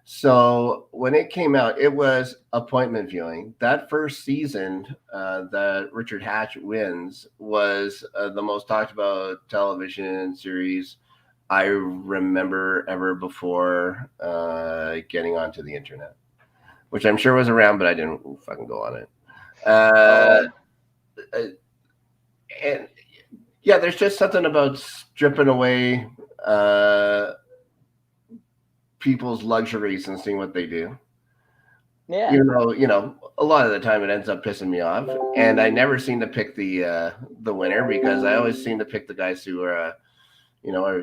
So when it came out, it was appointment viewing. That first season that Richard Hatch wins was the most talked about television series I remember ever before getting onto the internet, which I'm sure was around, but I didn't fucking go on it. And yeah, there's just something about stripping away people's luxuries and seeing what they do. Yeah. A lot of the time it ends up pissing me off, and I never seem to pick the winner, because I always seem to pick the guys who are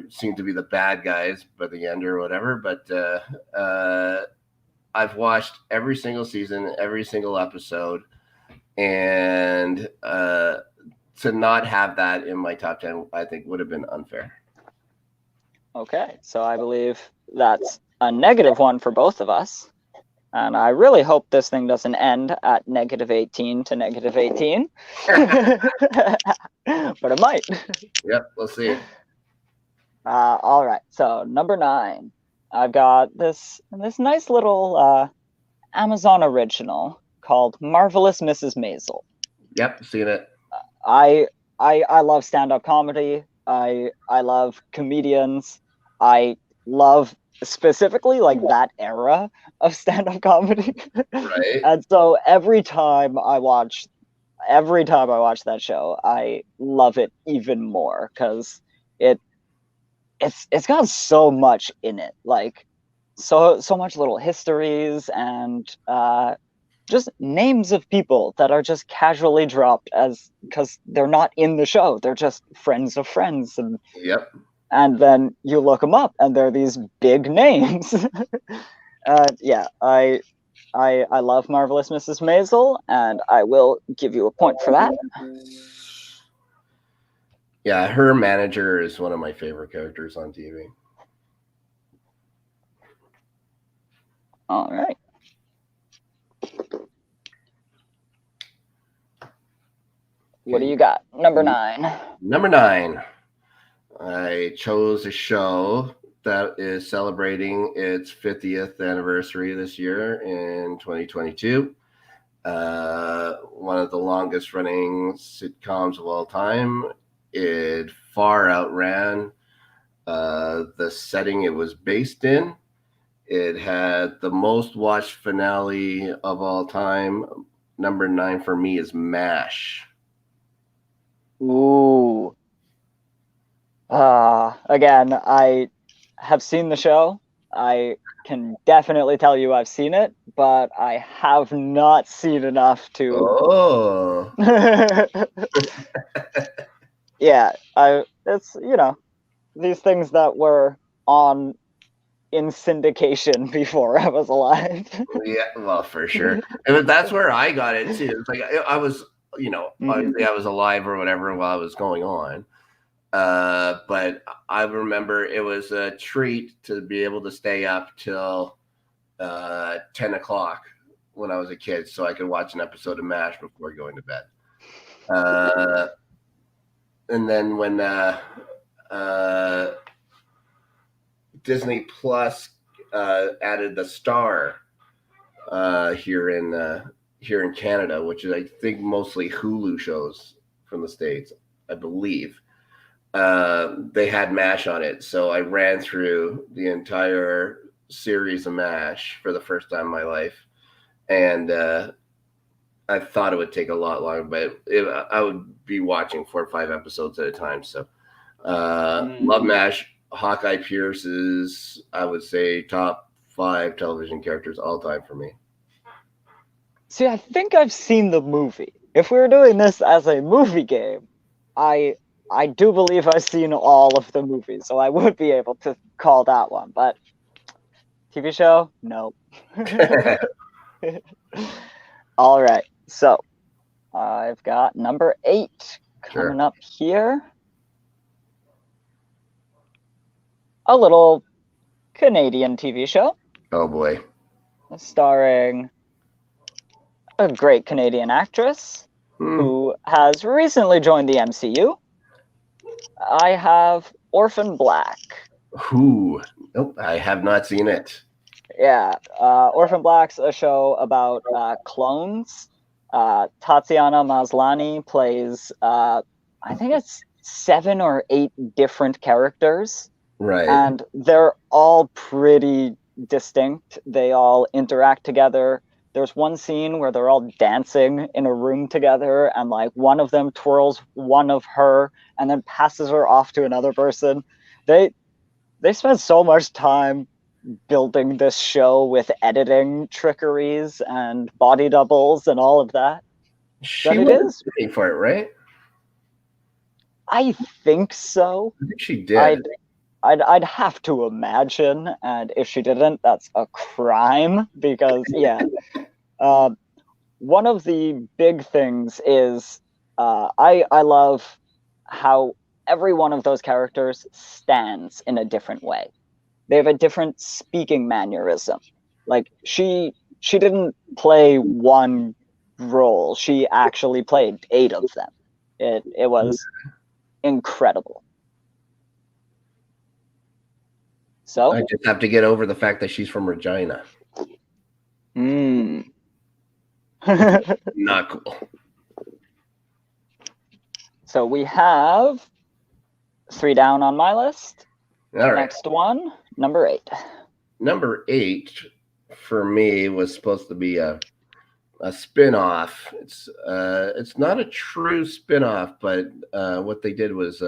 seem to be the bad guys by the end or whatever. But I've watched every single season, every single episode, and to not have that in my top 10, I think would have been unfair. Okay, so I believe that's a -1 for both of us. And I really hope this thing doesn't end at -18 to -18. But it might. Yep, we'll see. All right, so number 9. I've got this nice little Amazon original called Marvelous Mrs. Maisel. Yep, seen it. I love stand-up comedy. I love comedians. I love specifically like that era of stand-up comedy. Right. And so every time I watch that show, I love it even more, because it's got so much in it, like so much little histories, and just names of people that are just casually dropped because they're not in the show. They're just friends of friends. And yep. And then you look them up, and they're these big names. Yeah, I love Marvelous Mrs. Maisel, and I will give you a point for that. Yeah, her manager is one of my favorite characters on TV. All right. What do you got? Number 9. Number 9. I chose a show that is celebrating its 50th anniversary this year in 2022. One of the longest running sitcoms of all time. It far outran the setting it was based in. It had the most watched finale of all time. Number 9 for me is MASH. Ooh. Again, I have seen the show. I can definitely tell you I've seen it, but I have not seen enough to. Oh. Yeah, it's, these things that were on in syndication before I was alive. Yeah, well, for sure. And that's where I got it too. It's like I was, obviously I was alive or whatever while it was going on. But I remember it was a treat to be able to stay up till 10 o'clock when I was a kid so I could watch an episode of MASH before going to bed. And then when Disney Plus added the Star here in Canada, which is I think mostly Hulu shows from the States, I believe. They had MASH on it, so I ran through the entire series of MASH for the first time in my life, and I thought it would take a lot longer, but I would be watching 4 or 5 episodes at a time. So, love MASH. Hawkeye Pierce is, I would say, top 5 television characters all time for me. See, I think I've seen the movie. If we were doing this as a movie game, I do believe I've seen all of the movies, so I would be able to call that one. But TV show, no. All right, so I've got number 8 coming up here. A little Canadian TV show. Oh boy. Starring a great Canadian actress who has recently joined the MCU. I have Orphan Black. Nope, I have not seen it. Yeah, Orphan Black's a show about clones. Tatiana Maslany plays, I think it's 7 or 8 different characters. Right. And they're all pretty distinct. They all interact together. There's one scene where they're all dancing in a room together, and like one of them twirls one of her and then passes her off to another person. They spend so much time building this show with editing trickeries and body doubles and all of that. She was paying for it, right? I think so. I think she did. I'd have to imagine, and if she didn't, that's a crime, because one of the big things is I love how every one of those characters stands in a different way. They have a different speaking mannerism. Like she didn't play one role; she actually played 8 of them. It was incredible. So I just have to get over the fact that she's from Regina. Not cool. So we have 3 down on my list. All right. Next one, number 8. Number 8 for me was supposed to be a spin-off. It's not a true spin-off, but what they did was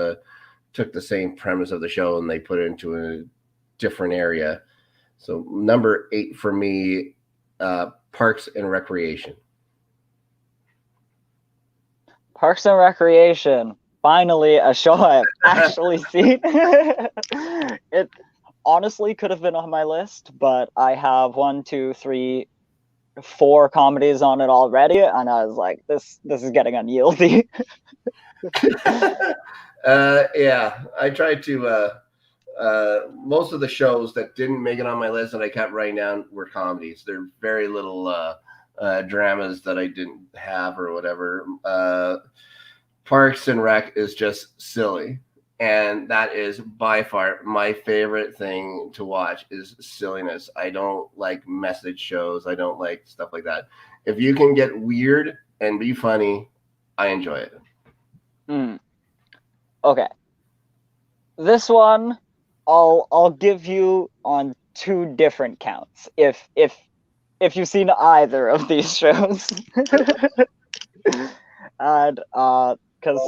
took the same premise of the show and they put it into a different area. So number 8 for me, Parks and Recreation. Parks and Recreation, finally a show I've actually seen. It honestly could have been on my list, but I have 1, 2, 3, 4 comedies on it already, and I was like, this is getting unyieldy. Yeah, I tried to. Most of the shows that didn't make it on my list that I kept writing down were comedies. There are very little dramas that I didn't have or whatever. Parks and Rec is just silly. And that is by far my favorite thing to watch is silliness. I don't like message shows. I don't like stuff like that. If you can get weird and be funny, I enjoy it. Okay. This one I'll give you on two different counts. If you've seen either of these shows. And because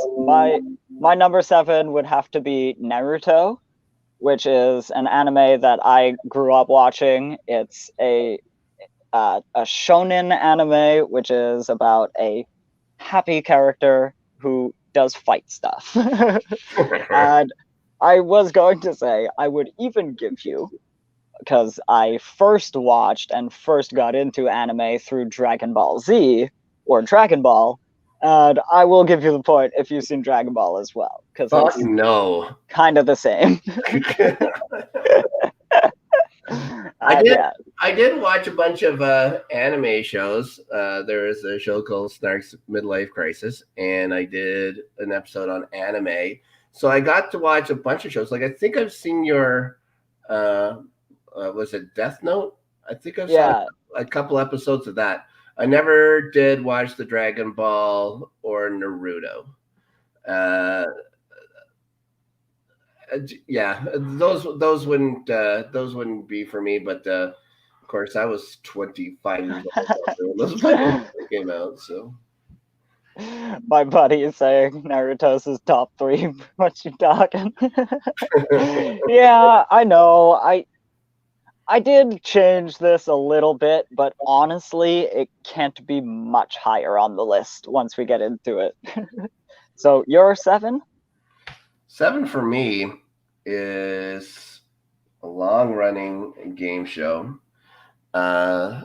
my number 7 would have to be Naruto, which is an anime that I grew up watching. It's a shonen anime, which is about a happy character who does fight stuff. And I was going to say I would even give you, because I first watched and first got into anime through Dragon Ball Z or Dragon Ball, and I will give you the point if you've seen Dragon Ball as well, because it's no. kind of the same. I did watch a bunch of anime shows. There is a show called Snark's Midlife Crisis, and I did an episode on anime. So I got to watch a bunch of shows. Like I think I've seen your was it Death Note? I think I've seen a couple episodes of that. I never did watch the Dragon Ball or Naruto. Yeah, those wouldn't be for me. But of course, I was 25 years old when those came out. So my buddy is saying Naruto's his top 3. What you talking? Yeah, I know. I did change this a little bit, but honestly, it can't be much higher on the list once we get into it. So your 7? 7 for me is a long-running game show. I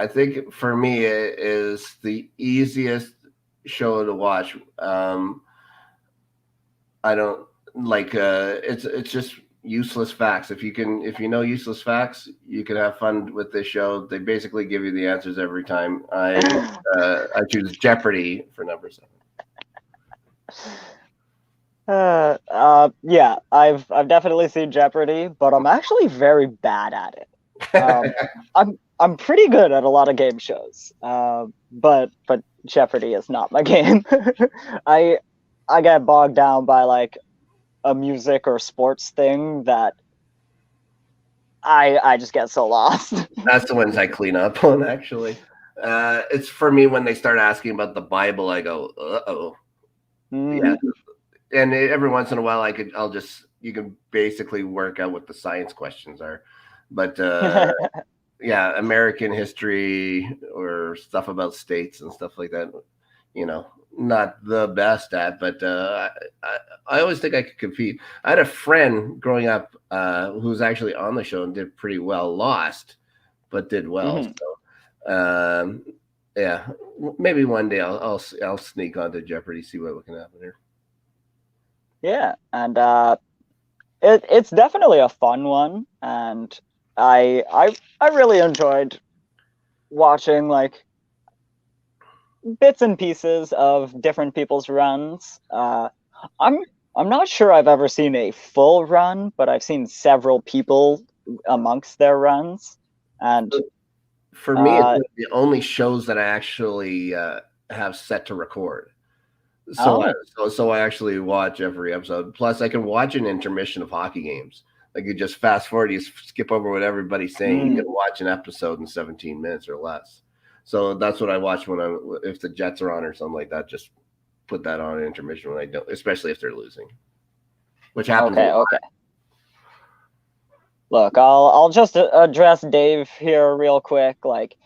think for me it is the easiest show to watch. I don't like it's just useless facts. If you know useless facts, you can have fun with this show. They basically give you the answers every time. I choose Jeopardy for number 7. Yeah, I've definitely seen Jeopardy, but I'm actually very bad at it. I'm pretty good at a lot of game shows, but Jeopardy is not my game. I get bogged down by like a music or sports thing that I just get so lost. That's the ones I clean up on, actually. It's for me when they start asking about the Bible, I go, uh-oh. Yeah. And every once in a while you can basically work out what the science questions are. But yeah, American history or stuff about states and stuff like that, not the best at, but I always think I could compete. I had a friend growing up who was actually on the show and did pretty well, lost, but did well. So yeah, maybe one day I'll sneak onto Jeopardy, see what can happen here. Yeah, and it's definitely a fun one, and I really enjoyed watching like bits and pieces of different people's runs. I'm not sure I've ever seen a full run, but I've seen several people amongst their runs, and for me, it's the only shows that I actually have set to record. So I actually watch every episode. Plus, I can watch an intermission of hockey games. Like you just fast forward, you skip over what everybody's saying. You can watch an episode in 17 minutes or less. So that's what I watch if the Jets are on or something like that. Just put that on an intermission when I don't, especially if they're losing, which happens. Okay. Look, I'll just address Dave here real quick. Like,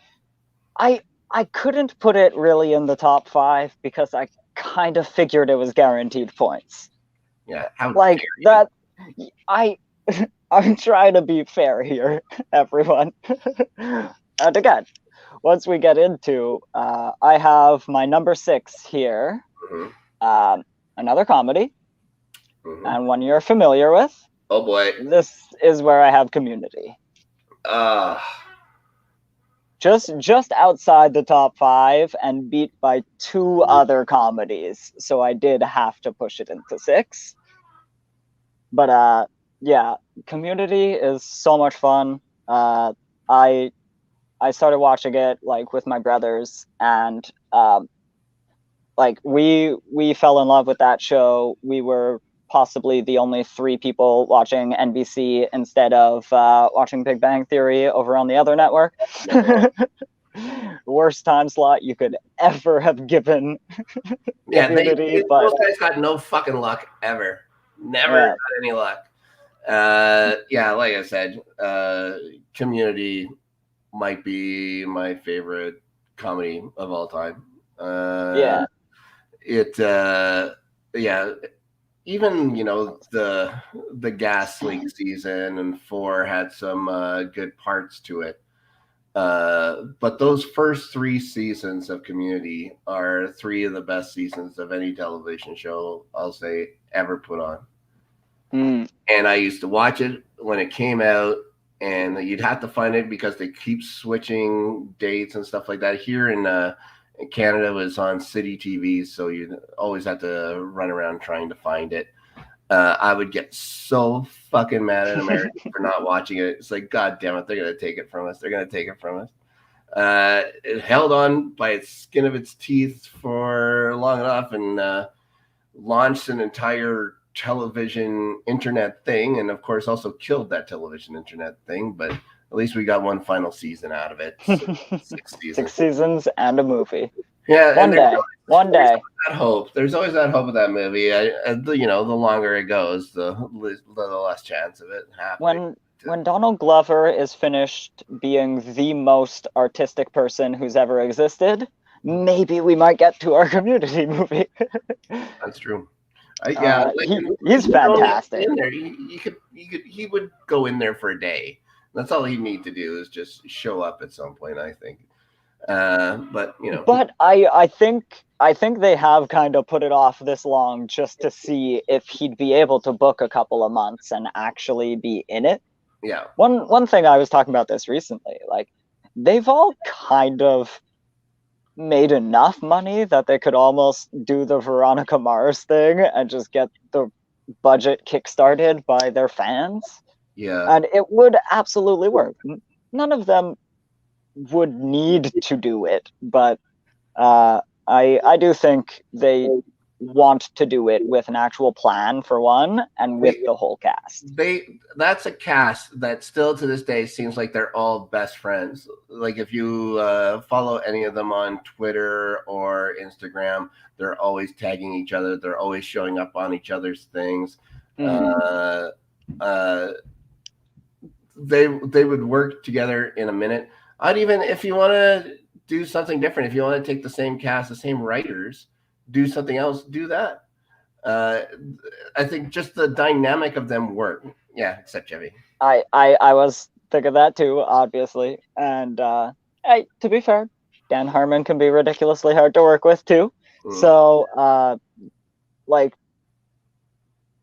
I couldn't put it really in the top 5 because I kind of figured it was guaranteed points. Yeah, like that. I'm trying to be fair here, everyone. And again, once we get into, I have my number 6 here, Another comedy, Mm-hmm. and one you're familiar with. Oh boy. This is where I have Community. Uh Just outside the top 5 and beat by 2 other comedies. So I did have to push it into 6. But yeah, Community is so much fun. I I started watching it like with my brothers, and like we fell in love with that show. We were possibly the only 3 people watching NBC instead of watching Big Bang Theory over on the other network. Worst time slot you could ever have given yeah, Community, those but guys got no fucking luck ever. Never yeah, got any luck. Yeah, like I said, Community might be my favorite comedy of all time. yeah, It yeah, even the gas leak season and 4 had some good parts to it. But those first 3 seasons of Community are 3 of the best seasons of any television show I'll say ever put on. mm, And I used to watch it when it came out, and you'd have to find it because they keep switching dates and stuff like that. Here in Canada, it was on City TV, so you always have to run around trying to find it. I would get so fucking mad at America for not watching it. It's like, God damn it, they're gonna take it from us. They're gonna take it from us. It held on by its skin of its teeth for long enough, and launched an entire television internet thing, and of course also killed that television internet thing. But at least we got one final season out of it. So 6 seasons. 6 seasons and a movie. Yeah, and One day, one there's day. that hope. There's always that hope of that movie. The longer it goes, the less chance of it happening. When Donald Glover is finished being the most artistic person who's ever existed, maybe we might get to our Community movie. That's true. Yeah, like, He's fantastic. in there. He would go in there for a day. That's all he'd need to do is just show up at some point, I think. But But I think they have kind of put it off this long just to see if he'd be able to book a couple of months and actually be in it. yeah, One thing I was talking about this recently, like they've all kind of made enough money that they could almost do the Veronica Mars thing and just get the budget kickstarted by their fans, yeah. and it would absolutely work. None of them would need to do it, but I do think they want to do it with an actual plan for one, and with the whole cast. That's a cast that still to this day seems like they're all best friends. Like if you follow any of them on Twitter or Instagram, they're always tagging each other. They're always showing up on each other's things. Mhm. They would work together in a minute. I'd even, if you want to do something different, if you want to take the same cast, the same writers, do something else, do that. I think just the dynamic of them work. Yeah, except Chevy. I was thinking that too, obviously, and hey, to be fair, Dan Harmon can be ridiculously hard to work with too. So like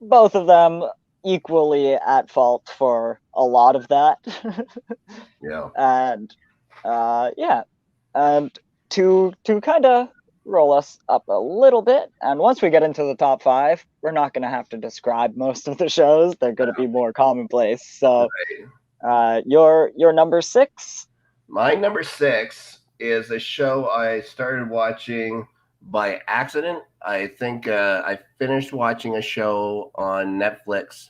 both of them equally at fault for a lot of that. Yeah. And yeah, and to kind of roll us up a little bit, and once we get into the top 5, we're not going to have to describe most of the shows. They're going to be more commonplace. So your number 6. My number 6 is a show I started watching by accident. I think I finished watching a show on Netflix,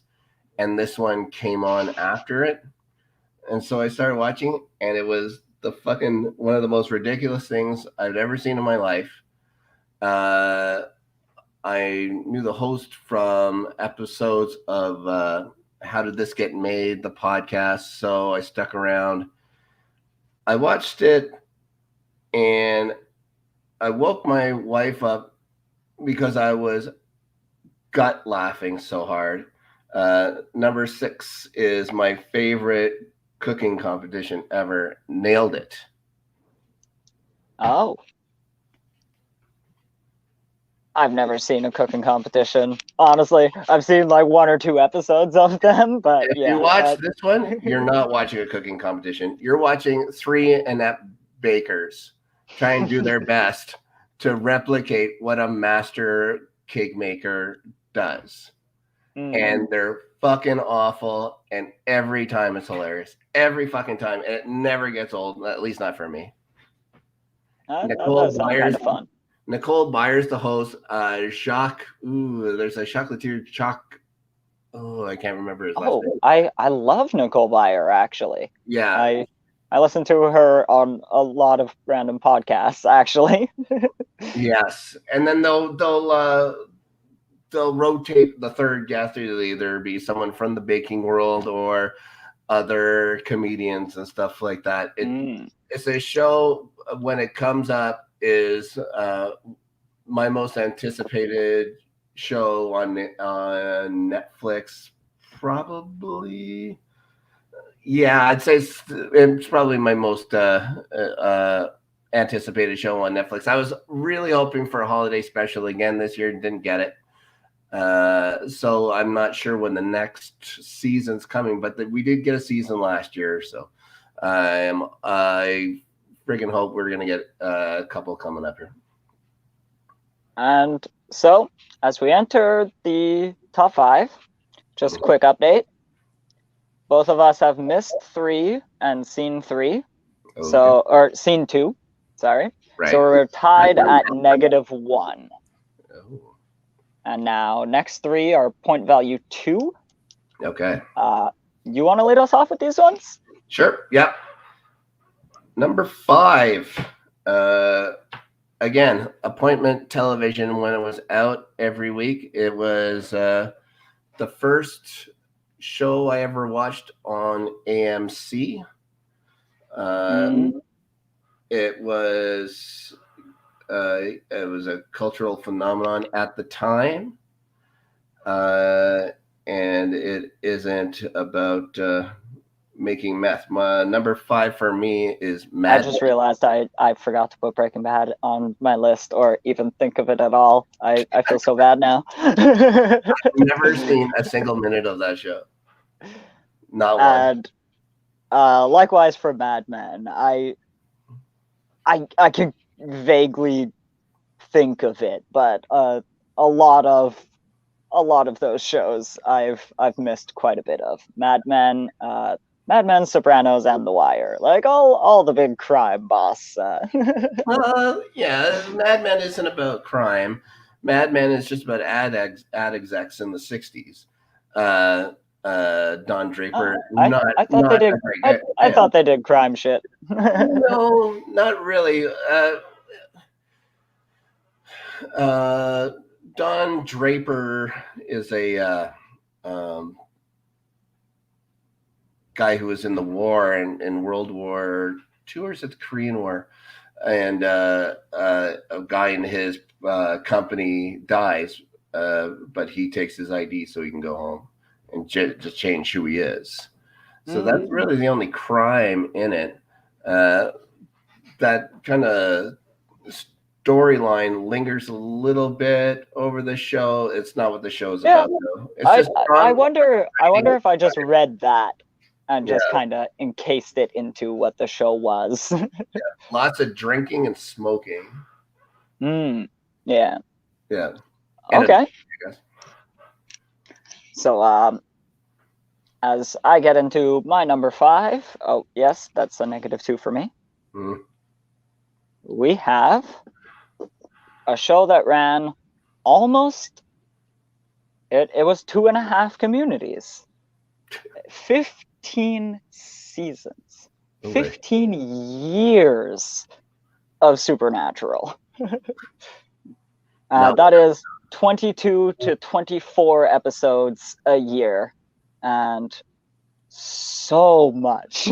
and this one came on after it. And so I started watching, and it was the fucking one of the most ridiculous things I've ever seen in my life. I knew the host from episodes of How Did This Get Made, the podcast, so I stuck around. I watched it, and I woke my wife up because I was gut laughing so hard. Number 6 is my favorite cooking competition ever. Nailed It. Oh. I've never seen a cooking competition. Honestly, I've seen like 1 or 2 episodes of them, but If you yeah. watch this one, you're not watching a cooking competition. You're watching 3 inept bakers try and do their best to replicate what a master cake maker does. And they're fucking awful, and every time it's hilarious. Every fucking time. And it never gets old, at least not for me. That does sound kind of fun. Nicole Byers, the host. Jacques. Ooh, there's a chocolatier. Oh, I can't remember his last name. I love Nicole Byer, actually. Yeah. I listen to her on a lot of random podcasts, actually. Yes, and then they'll rotate the third guest. It'll either be someone from the baking world or other comedians and stuff like that. It's a show when it comes up is my most anticipated show on Netflix. Probably, yeah, I'd say it's probably my most anticipated show on Netflix. I was really hoping for a holiday special again this year, didn't get it. So I'm not sure when the next season's coming, but we did get a season last year, so I freaking hope we're gonna get a couple coming up here. And so, as we enter the top 5, just a quick update. Both of us have missed 3 and seen 3. Okay. So, or seen 2, sorry. Right. So we're tied at -1. Oh. And now next 3 are point value 2. Okay. You want to lead us off with these ones? Sure. Yep. Number 5. Again, appointment television when it was out every week. It was the first show I ever watched on AMC. It was a cultural phenomenon at the time, and it isn't about making meth. My number 5 for me is Mad Men. I just realized I forgot to put Breaking Bad on my list or even think of it at all. I feel so bad now. I've never seen a single minute of that show. Not one. And likewise for Mad Men, I can vaguely think of it, but a lot of those shows I've missed quite a bit of. Mad Men, Sopranos, and The Wire, like all the big crime boss. Yeah, Mad Men isn't about crime. Mad Men is just about ad execs in the 60s. Don Draper. I thought they did crime shit. No, not really. Don Draper is a guy who was in the war in World War II, or is it the Korean War? And a guy in his company dies, but he takes his ID so he can go home and just change who he is. So that's really the only crime in it. That kind of storyline lingers a little bit over the show. It's not what the show's about, though. It's I wonder if I just read that and just kind of encased it into what the show was. Lots of drinking and smoking. Yeah. Yeah. Okay. So, as I get into my number 5, oh yes, that's a -2 for me. We have a show that ran almost. It was 2.5 communities, 15 seasons, 15 years of Supernatural. That is 22 to 24 episodes a year, and so much.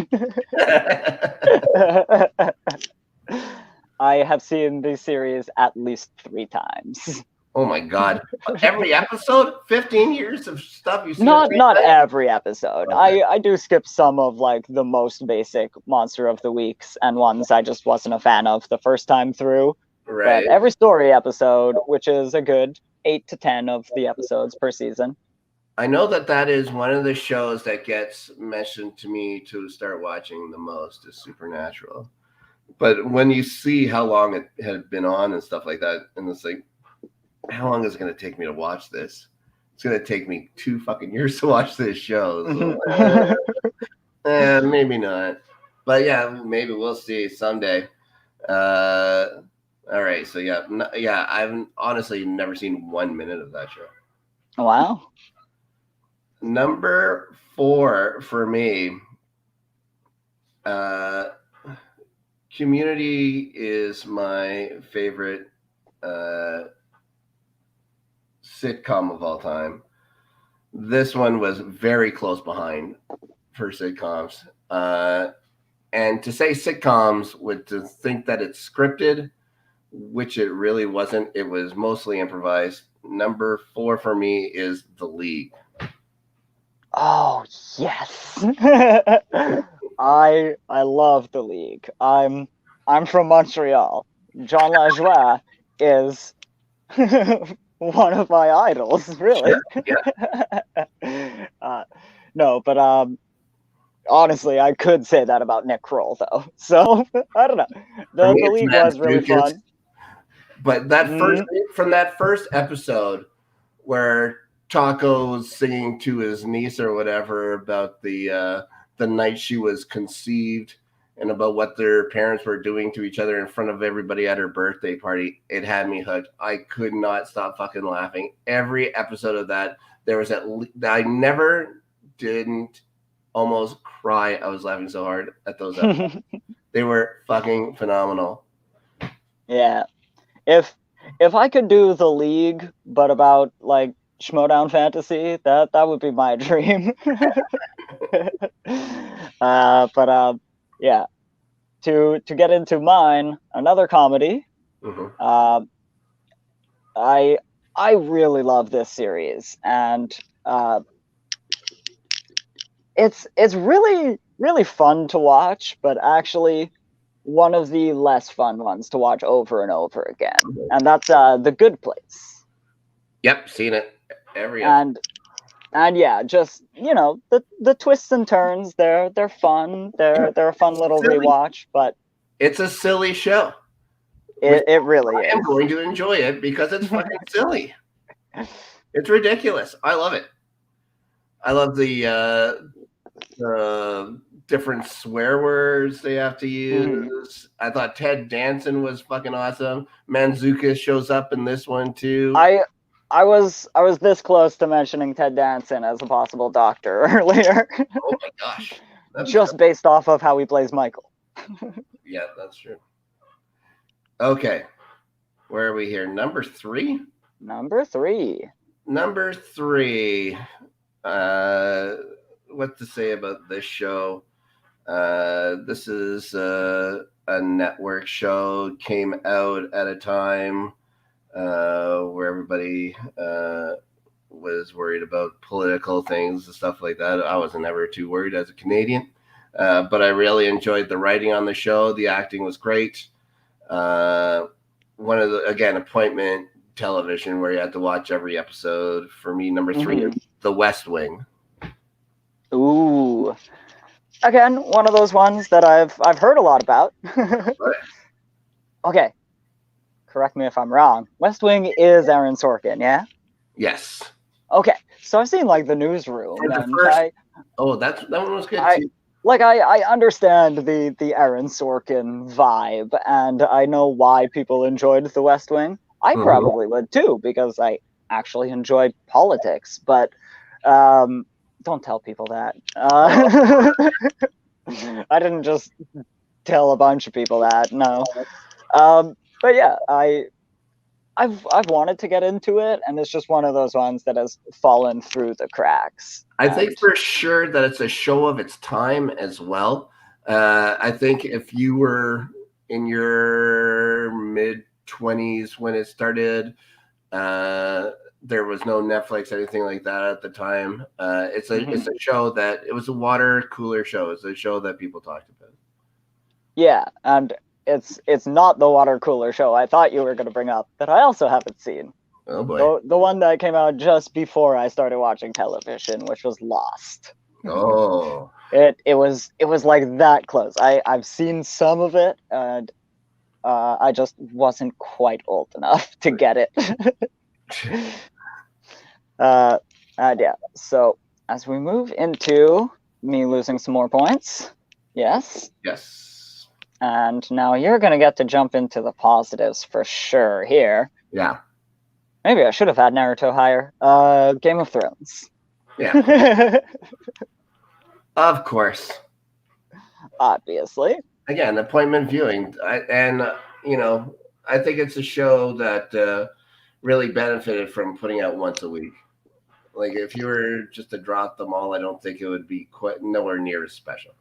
I have seen the series at least 3 times. Oh my god! Every episode, 15 years of stuff you see. Not every episode. Okay. I do skip some of like the most basic Monster of the Weeks and ones I just wasn't a fan of the first time through. Right. But every story episode, which is a good 8 to 10 of the episodes per season. I know that is one of the shows that gets mentioned to me to start watching the most is Supernatural. But when you see how long it had been on and stuff like that, and it's like, how long is it going to take me to watch this? It's going to take me 2 fucking years to watch this show. So, maybe not. But yeah, maybe we'll see someday. All right. So yeah, I've honestly never seen 1 minute of that show. Wow. Number 4 for me, Community is my favorite sitcom of all time. This one was very close behind for sitcoms. And to say sitcoms would to think that it's scripted, which it really wasn't. It was mostly improvised. Number 4 for me is The League. Oh yes. I love The League. I'm from Montreal. John Lajoie is one of my idols, really. Yeah. No, but honestly, I could say that about Nick Kroll, though. So I don't know. The League was really fun. But that from that first episode where Taco's singing to his niece or whatever about the night she was conceived and about what their parents were doing to each other in front of everybody at her birthday party, it had me hooked. I could not stop fucking laughing. Every episode of that, there was I never didn't almost cry. I was laughing so hard at those episodes. They were fucking phenomenal. Yeah. If I could do The League, but about like Schmodown Fantasy, that would be my dream. Yeah. To get into mine, another comedy. Mm-hmm. I really love this series, and it's really fun to watch, but actually one of the less fun ones to watch over and over again, and that's The Good Place. Yep, seen it every episode. And yeah, just the twists and turns. They're fun. They're a fun little rewatch, but it's a silly show. It really is. I'm going to enjoy it because it's fucking silly. It's ridiculous. I love it. I love the different swear words they have to use. Mm-hmm. I thought Ted Danson was fucking awesome. Manzukis shows up in this one too. I was this close to mentioning Ted Danson as a possible doctor earlier. Oh my gosh. Just based off of how he plays Michael. Yeah, that's true. Okay. Where are we here? Number 3? Number 3. What to say about this show? This is a network show. Came out at a time where everybody was worried about political things and stuff like that. I wasn't ever too worried as a Canadian, but I really enjoyed the writing on the show. The acting was great. One of the, again, appointment television where you had to watch every episode. For me, number 3 is The West Wing. Ooh. Again, one of those ones that I've heard a lot about. Okay. Correct me if I'm wrong. West Wing is Aaron Sorkin, yeah? Yes. Okay. So I've seen like The Newsroom. That one was good too. I understand the Aaron Sorkin vibe, and I know why people enjoyed The West Wing. I probably would too, because I actually enjoy politics, but don't tell people that. I didn't just tell a bunch of people that, no. But yeah, I've wanted to get into it, and it's just one of those ones that has fallen through the cracks. I think for sure that it's a show of its time as well. I think if you were in your mid-20s when it started, there was no Netflix, anything like that at the time. It's a show that, it was a water cooler show. It's a show that people talked about. Yeah, and it's not the water cooler show I thought you were going to bring up that I also haven't seen. Oh boy. The one that came out just before I started watching television, which was Lost. Oh. It was like that close. I've seen some of it, and I just wasn't quite old enough to get it. And yeah, so as we move into me losing some more points, yes, Yes. and now you're gonna get to jump into the positives for sure here. Yeah. Maybe I should have had Naruto higher. Game of Thrones. Yeah. Of course. Obviously. Again, appointment viewing, you know, I think it's a show that really benefited from putting out once a week. Like if you were just to drop them all, I don't think it would be quite nowhere near as special,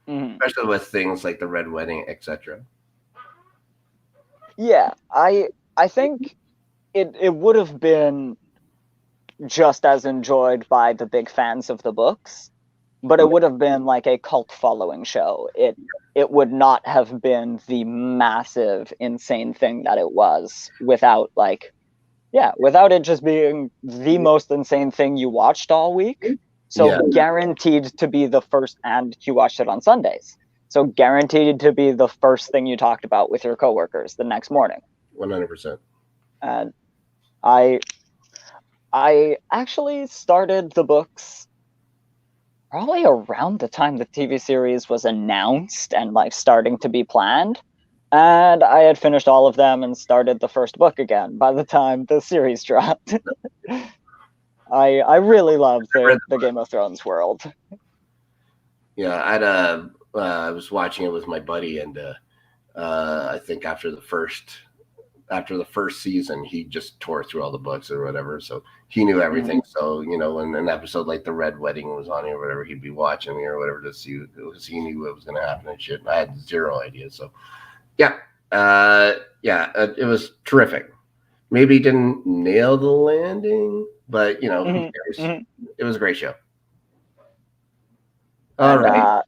especially with things like the Red Wedding, etc. Yeah, I think it would have been just as enjoyed by the big fans of the books, but it would have been like a cult following show. It would not have been the massive, insane thing that it was without without it just being the most insane thing you watched all week. So guaranteed to be the first, and you watched it on Sundays. So guaranteed to be the first thing you talked about with your coworkers the next morning. 100%. And I actually started the books probably around the time the TV series was announced and like starting to be planned. And I had finished all of them and started the first book again by the time the series dropped. I really love the Game of Thrones world. Yeah, I was watching it with my buddy, and I think after the first season, he just tore through all the books or whatever, so he knew everything. So you know, when an episode like the Red Wedding was on or whatever, he'd be watching me or whatever to see because he knew what was going to happen and shit. I had zero idea. So yeah, it was terrific. Maybe didn't nail the landing, but you know, who cares? It was a great show. All right.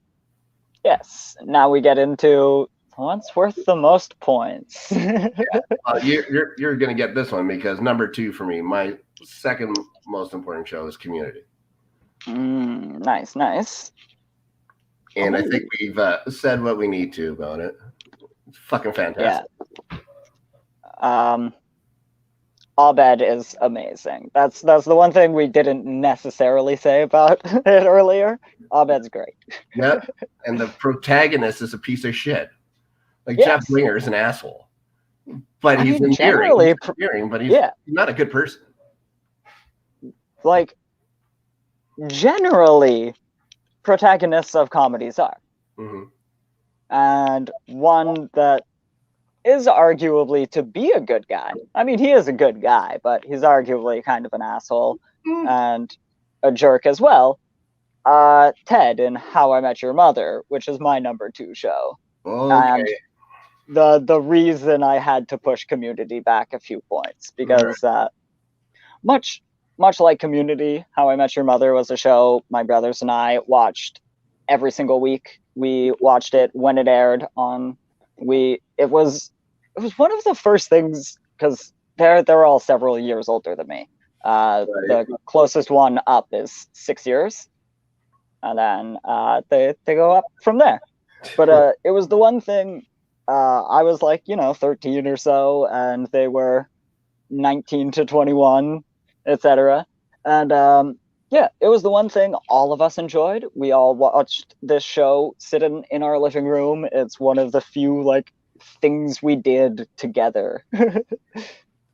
Yes. Now we get into what's worth the most points. You're going to get this one because number 2 for me, my second most important show is Community. Nice. And I think we've said what we need to about it. It's fucking fantastic. Yeah. Abed is amazing. That's the one thing we didn't necessarily say about it earlier. Abed's great. Yeah, and the protagonist is a piece of shit. Like Jeff Winger is an asshole, but he's endearing. But he's not a good person. Like generally, protagonists of comedies are, and one that is arguably to be a good guy. I mean, he is a good guy, but he's arguably kind of an asshole and a jerk as well. Ted in How I Met Your Mother, which is my number 2 show. Okay. And the reason I had to push Community back a few points, because much like Community, How I Met Your Mother was a show my brothers and I watched every single week. We watched it when it aired on it was one of the first things, because they're all several years older than me. The closest one up is 6 years, and then they go up from there. But it was the one thing. I was like 13 or so, and they were 19 to 21, etc. And it was the one thing all of us enjoyed. We all watched this show sitting in our living room. It's one of the few things we did together. It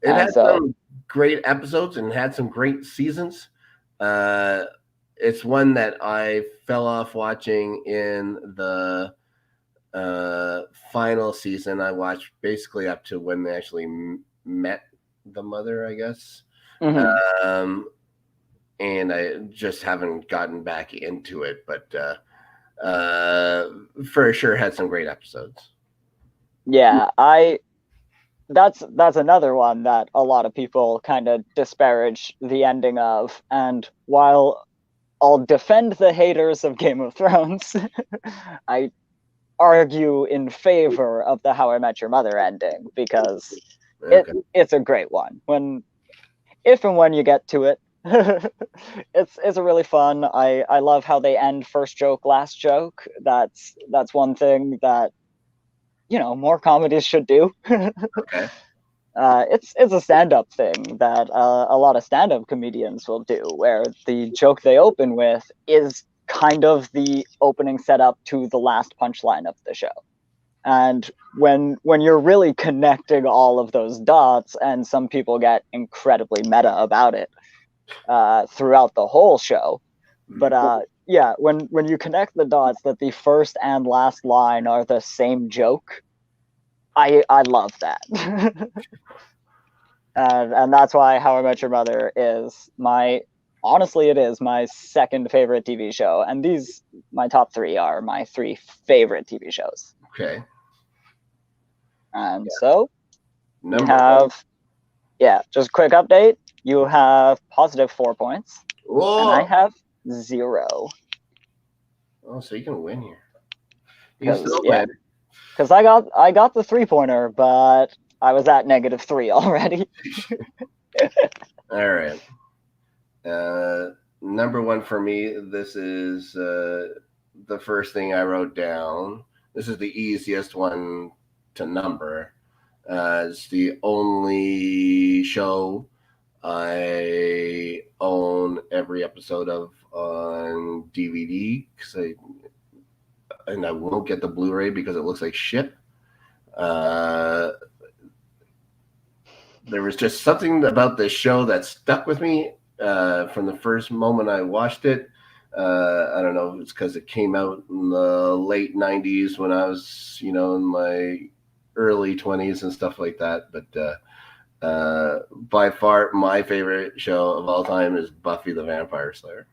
had some great episodes and had some great seasons. It's one that I fell off watching in the final season. I watched basically up to when they actually met the mother, I guess. And I just haven't gotten back into it, but for sure had some great episodes. Yeah, that's another one that a lot of people kind of disparage the ending of. And while I'll defend the haters of Game of Thrones, I argue in favor of the How I Met Your Mother ending because Okay. it's a great one. If and when you get to it, it's a really fun. I love how they end first joke, last joke. That's one thing that more comedies should do. Okay. It's a stand-up thing that a lot of stand-up comedians will do, where the joke they open with is kind of the opening setup to the last punchline of the show. And when you're really connecting all of those dots, and some people get incredibly meta about it throughout the whole show, but yeah, when you connect the dots that the first and last line are the same joke, I love that. And that's why How I Met Your Mother is honestly, it is my second favorite TV show. And my top three are my three favorite TV shows. Okay. And so you Number have, just a quick update. You have positive 4 points, one. and I Whoa. have 0. Oh, so you can win here. You can still Yeah, win. because I got the 3-pointer, but I was at -3 already. All right. Number one for me, this is the first thing I wrote down. This is the easiest one to number. It's the only show I own every episode of on DVD and I won't get the Blu-ray because it looks like shit. There was just something about this show that stuck with me from the first moment I watched it. I don't know if it's because it came out in the late 90s when I was, in my early 20s and stuff like that. But by far, my favorite show of all time is Buffy the Vampire Slayer.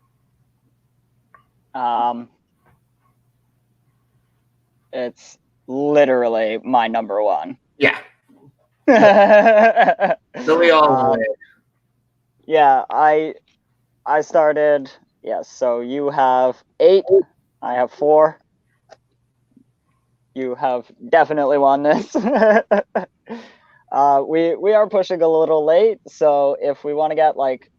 It's literally my number one. Yeah. So we all yeah, I started. Yes, so you have 8, I have 4. You have definitely won this. We are pushing a little late, so if we want to get like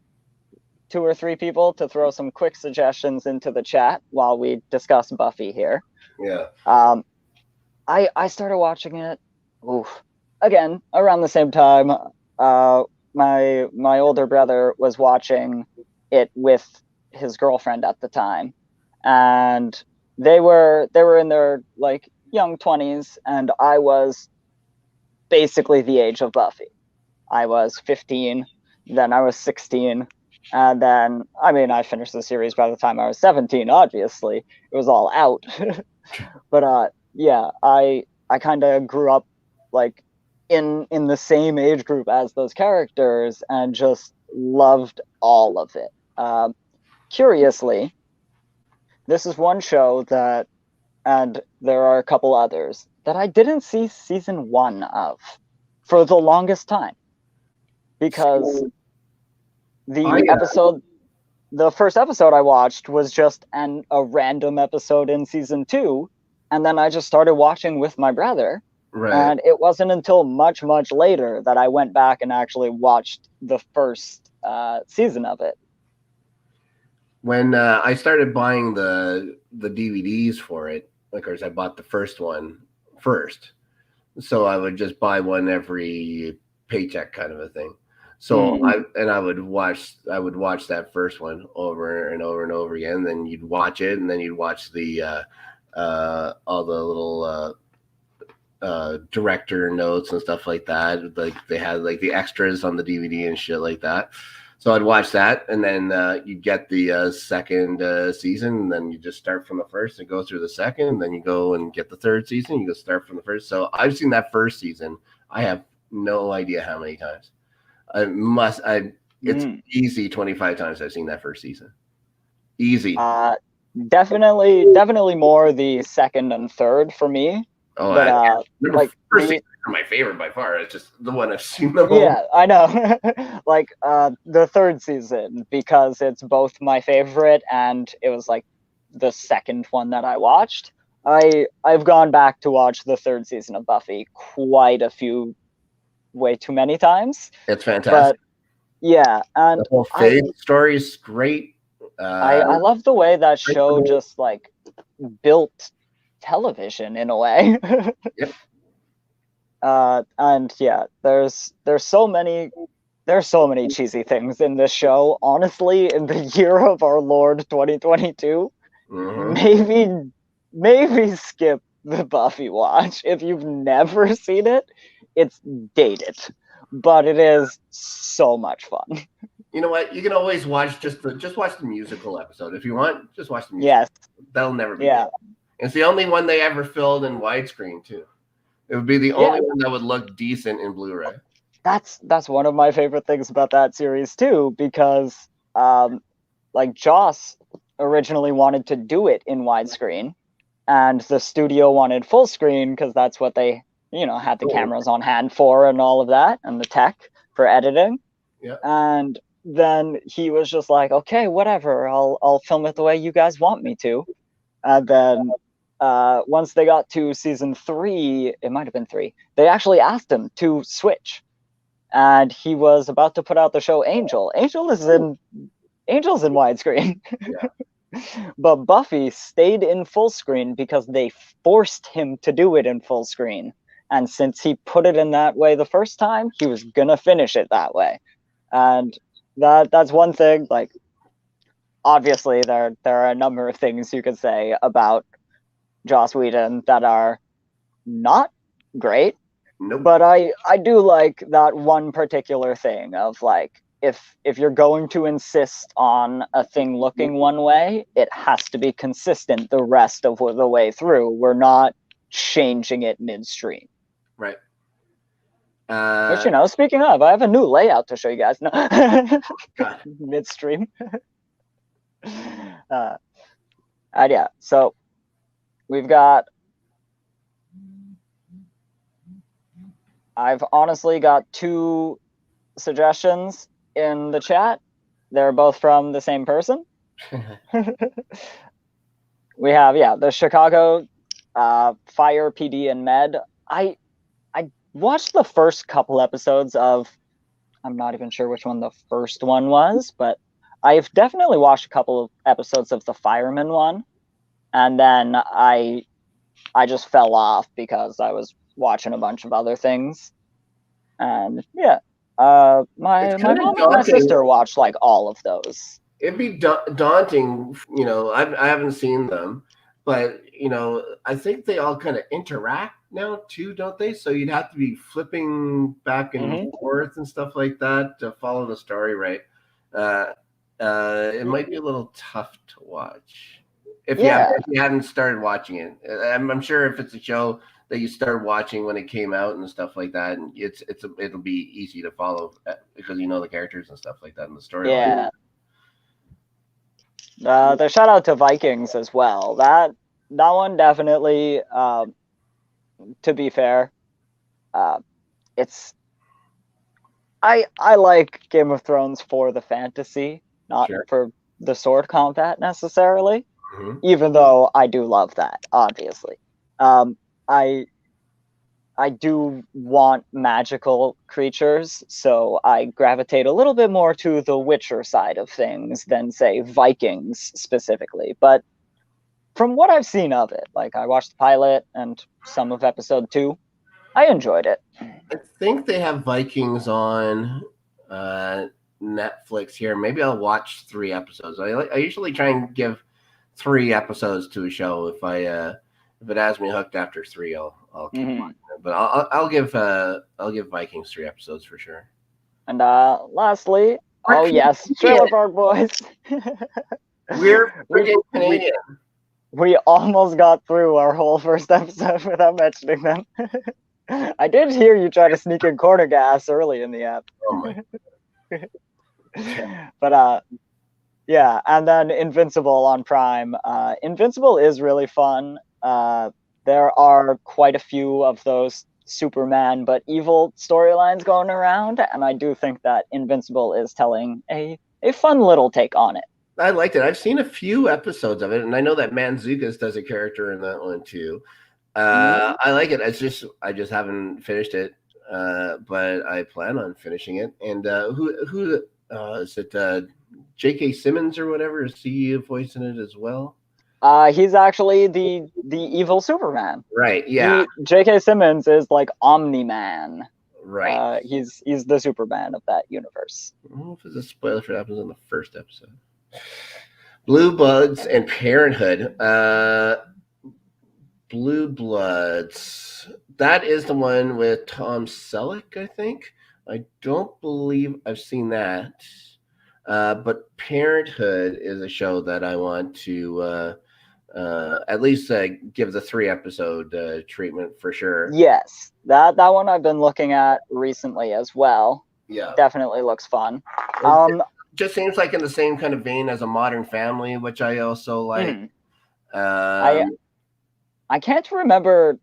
2 or 3 people to throw some quick suggestions into the chat while we discuss Buffy here. Yeah. I started watching it. Again, around the same time. My older brother was watching it with his girlfriend at the time, and they were in their like young 20s, and I was basically the age of Buffy. I was 15, then I was 16, and then I finished the series by the time I was 17. Obviously, it was all out. But yeah, I kind of grew up like in the same age group as those characters and just loved all of it. Curiously, this is one show that, and there are a couple others, that I didn't see season 1 of for the longest time. Because the first episode I watched was just a random episode in season 2, and then I just started watching with my brother. Right. And it wasn't until much, much later that I went back and actually watched the first season of it. When I started buying the DVDs for it, of course, I bought the first one first. So I would just buy one every paycheck kind of a thing. So I would watch that first one over and over and over again. Then you'd watch it, and then you'd watch the all the little director notes and stuff like that. Like they had like the extras on the DVD and shit like that. So I'd watch that, and then you get the second season, and then you just start from the first and go through the second, and then you go and get the third season. You go start from the first. So I've seen that first season. I have no idea how many times. It's easy 25 times I've seen that first season. Easy. Definitely more the second and third for me. Oh, but first season are my favorite by far. It's just the one I've seen the most. Yeah, I know. Like the third season, because it's both my favorite and it was like the second one that I watched. I've gone back to watch the third season of Buffy way too many times. It's fantastic. But yeah, The and whole Faith story is great. I love the way that show just like built television in a way. Yep. And yeah, there's so many cheesy things in this show. Honestly, in the year of our Lord 2022, maybe skip the Buffy watch if you've never seen it. It's dated, but it is so much fun. You know what? You can always watch just watch the musical episode if you want. Just watch the musical. Yes, That'll never be. yeah. It's the only one they ever filled in widescreen too. It would be the only one that would look decent in Blu-ray. That's one of my favorite things about that series too, because like Joss originally wanted to do it in widescreen, and the studio wanted full screen because that's what they had the cameras on hand for and all of that, and the tech for editing. Yeah. And then he was just like, okay, whatever, I'll film it the way you guys want me to. And then once they got to season 3, it might have been 3, they actually asked him to switch, and he was about to put out the show Angel. Angel's in widescreen. Yeah. But Buffy stayed in full screen because they forced him to do it in full screen. And since he put it in that way the first time, he was gonna finish it that way. And that's one thing. Like, obviously, there are a number of things you could say about Joss Whedon that are not great. Nope. But I do like that one particular thing of like, if you're going to insist on a thing looking one way, it has to be consistent the rest of the way through. We're not changing it midstream. Right. Which, speaking of, I have a new layout to show you guys. No. Midstream. And yeah, so we've got. I've honestly got 2 suggestions in the chat. They're both from the same person. We have the Chicago Fire PD and Med. I watched the first couple episodes of, I'm not even sure which one the first one was, but I've definitely watched a couple of episodes of the Fireman one, and then I just fell off because I was watching a bunch of other things. And yeah, my mom and my sister watched like all of those. It'd be daunting, I haven't seen them, but I think they all kind of interact now too, don't they? So you'd have to be flipping back and forth and stuff like that to follow the story, right? It might be a little tough to watch if you hadn't started watching it. I'm sure if it's a show that you started watching when it came out and stuff like that, and it'll be easy to follow because you know the characters and stuff like that in the storyline. Yeah. The shout out to Vikings as well. That one definitely. To be fair, it's. I like Game of Thrones for the fantasy, not for the sword combat necessarily. Even though I do love that, obviously. I do want magical creatures, so I gravitate a little bit more to the Witcher side of things than, say, Vikings specifically. But from what I've seen of it, like I watched the pilot and some of episode 2, I enjoyed it. I think they have Vikings on Netflix here. Maybe I'll watch 3 episodes. I usually try and give 3 episodes to a show. If it has me hooked after 3, I'll keep watching it. But I'll give Vikings 3 episodes for sure. And lastly, Trailer Park Boys. We're freaking Canadian. We almost got through our whole first episode without mentioning them. I did hear you try to sneak in corner gas early in the app. Oh my. But yeah, and then Invincible on Prime. Invincible is really fun. There are quite a few of those Superman but evil storylines going around, and I do think that Invincible is telling a fun little take on it. I liked it. I've seen a few episodes of it, and I know that Manzukas does a character in that one too. Mm. I like it. I just haven't finished it, but I plan on finishing it. And who is it? J.K. Simmons or whatever, is he voicing it as well? He's actually the evil Superman. Right. Yeah. He J.K. Simmons is like Omni-Man. Right. He's the Superman of that universe. I don't know if it's a spoiler if it happens in the first episode. Blue Bloods and Parenthood. Blue Bloods. That is the one with Tom Selleck, I think. I don't believe I've seen that. But Parenthood is a show that I want to at least give the 3-episode treatment for sure. Yes, that one I've been looking at recently as well. Yeah, definitely looks fun. It just seems like in the same kind of vein as a Modern Family, which I also like. I can't remember.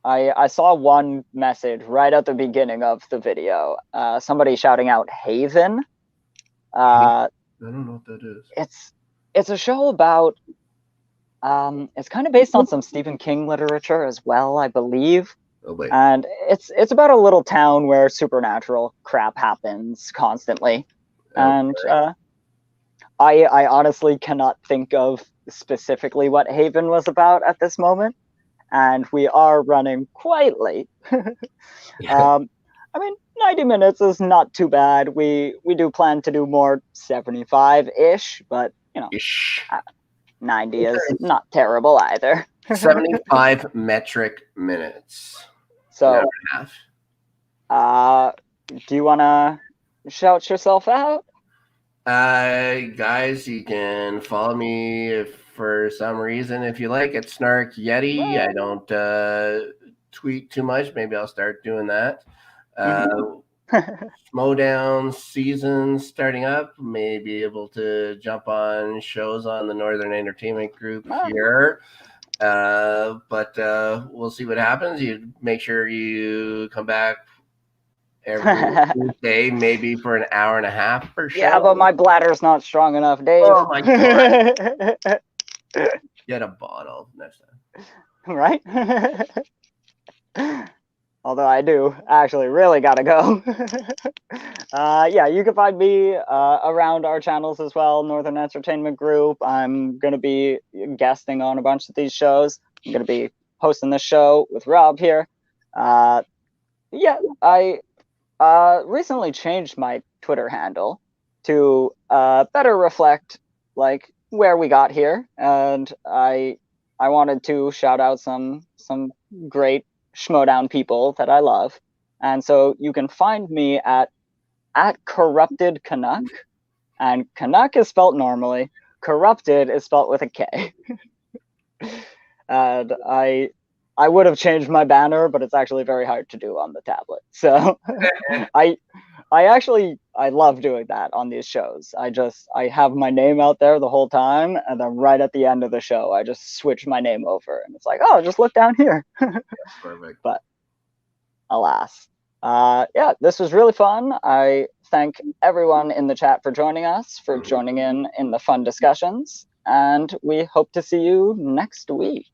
I saw one message right at the beginning of the video. Somebody shouting out Haven. I don't know what that is. It's a show about. It's kind of based on some Stephen King literature as well, I believe. Oh, wait. And it's about a little town where supernatural crap happens constantly. And I honestly cannot think of specifically what Haven was about at this moment. And we are running quite late. I mean, 90 minutes is not too bad. We do plan to do more 75-ish, but, 90 is not terrible either. 75 metric minutes. So, do you want to shout yourself out? Guys, you can follow me if for some reason if you like it. Snark Yeti. Well, I don't tweet too much. Maybe I'll start doing that. Schmodown season starting up. May be able to jump on shows on the Northern Entertainment Group here. But we'll see what happens. You make sure you come back every day, maybe for an hour and a half or so. Yeah, but my bladder's not strong enough, Dave. Oh my god. Get a bottle next time. Right? Although I do actually really gotta go. Yeah, you can find me around our channels as well, Northern Entertainment Group. I'm going to be guesting on a bunch of these shows. I'm going to be hosting the show with Rob here. Yeah, I recently changed my Twitter handle to better reflect like where we got here, and I wanted to shout out some great Schmodown people that I love, and so you can find me at Corrupted Canuck, and Canuck is spelt normally. Corrupted is spelt with a K. And I would have changed my banner, but it's actually very hard to do on the tablet. So I love doing that on these shows. I have my name out there the whole time, and then right at the end of the show, I just switch my name over, and it's like, oh, just look down here. Perfect. But alas, yeah, this was really fun. I thank everyone in the chat for joining us, for joining in the fun discussions, and we hope to see you next week.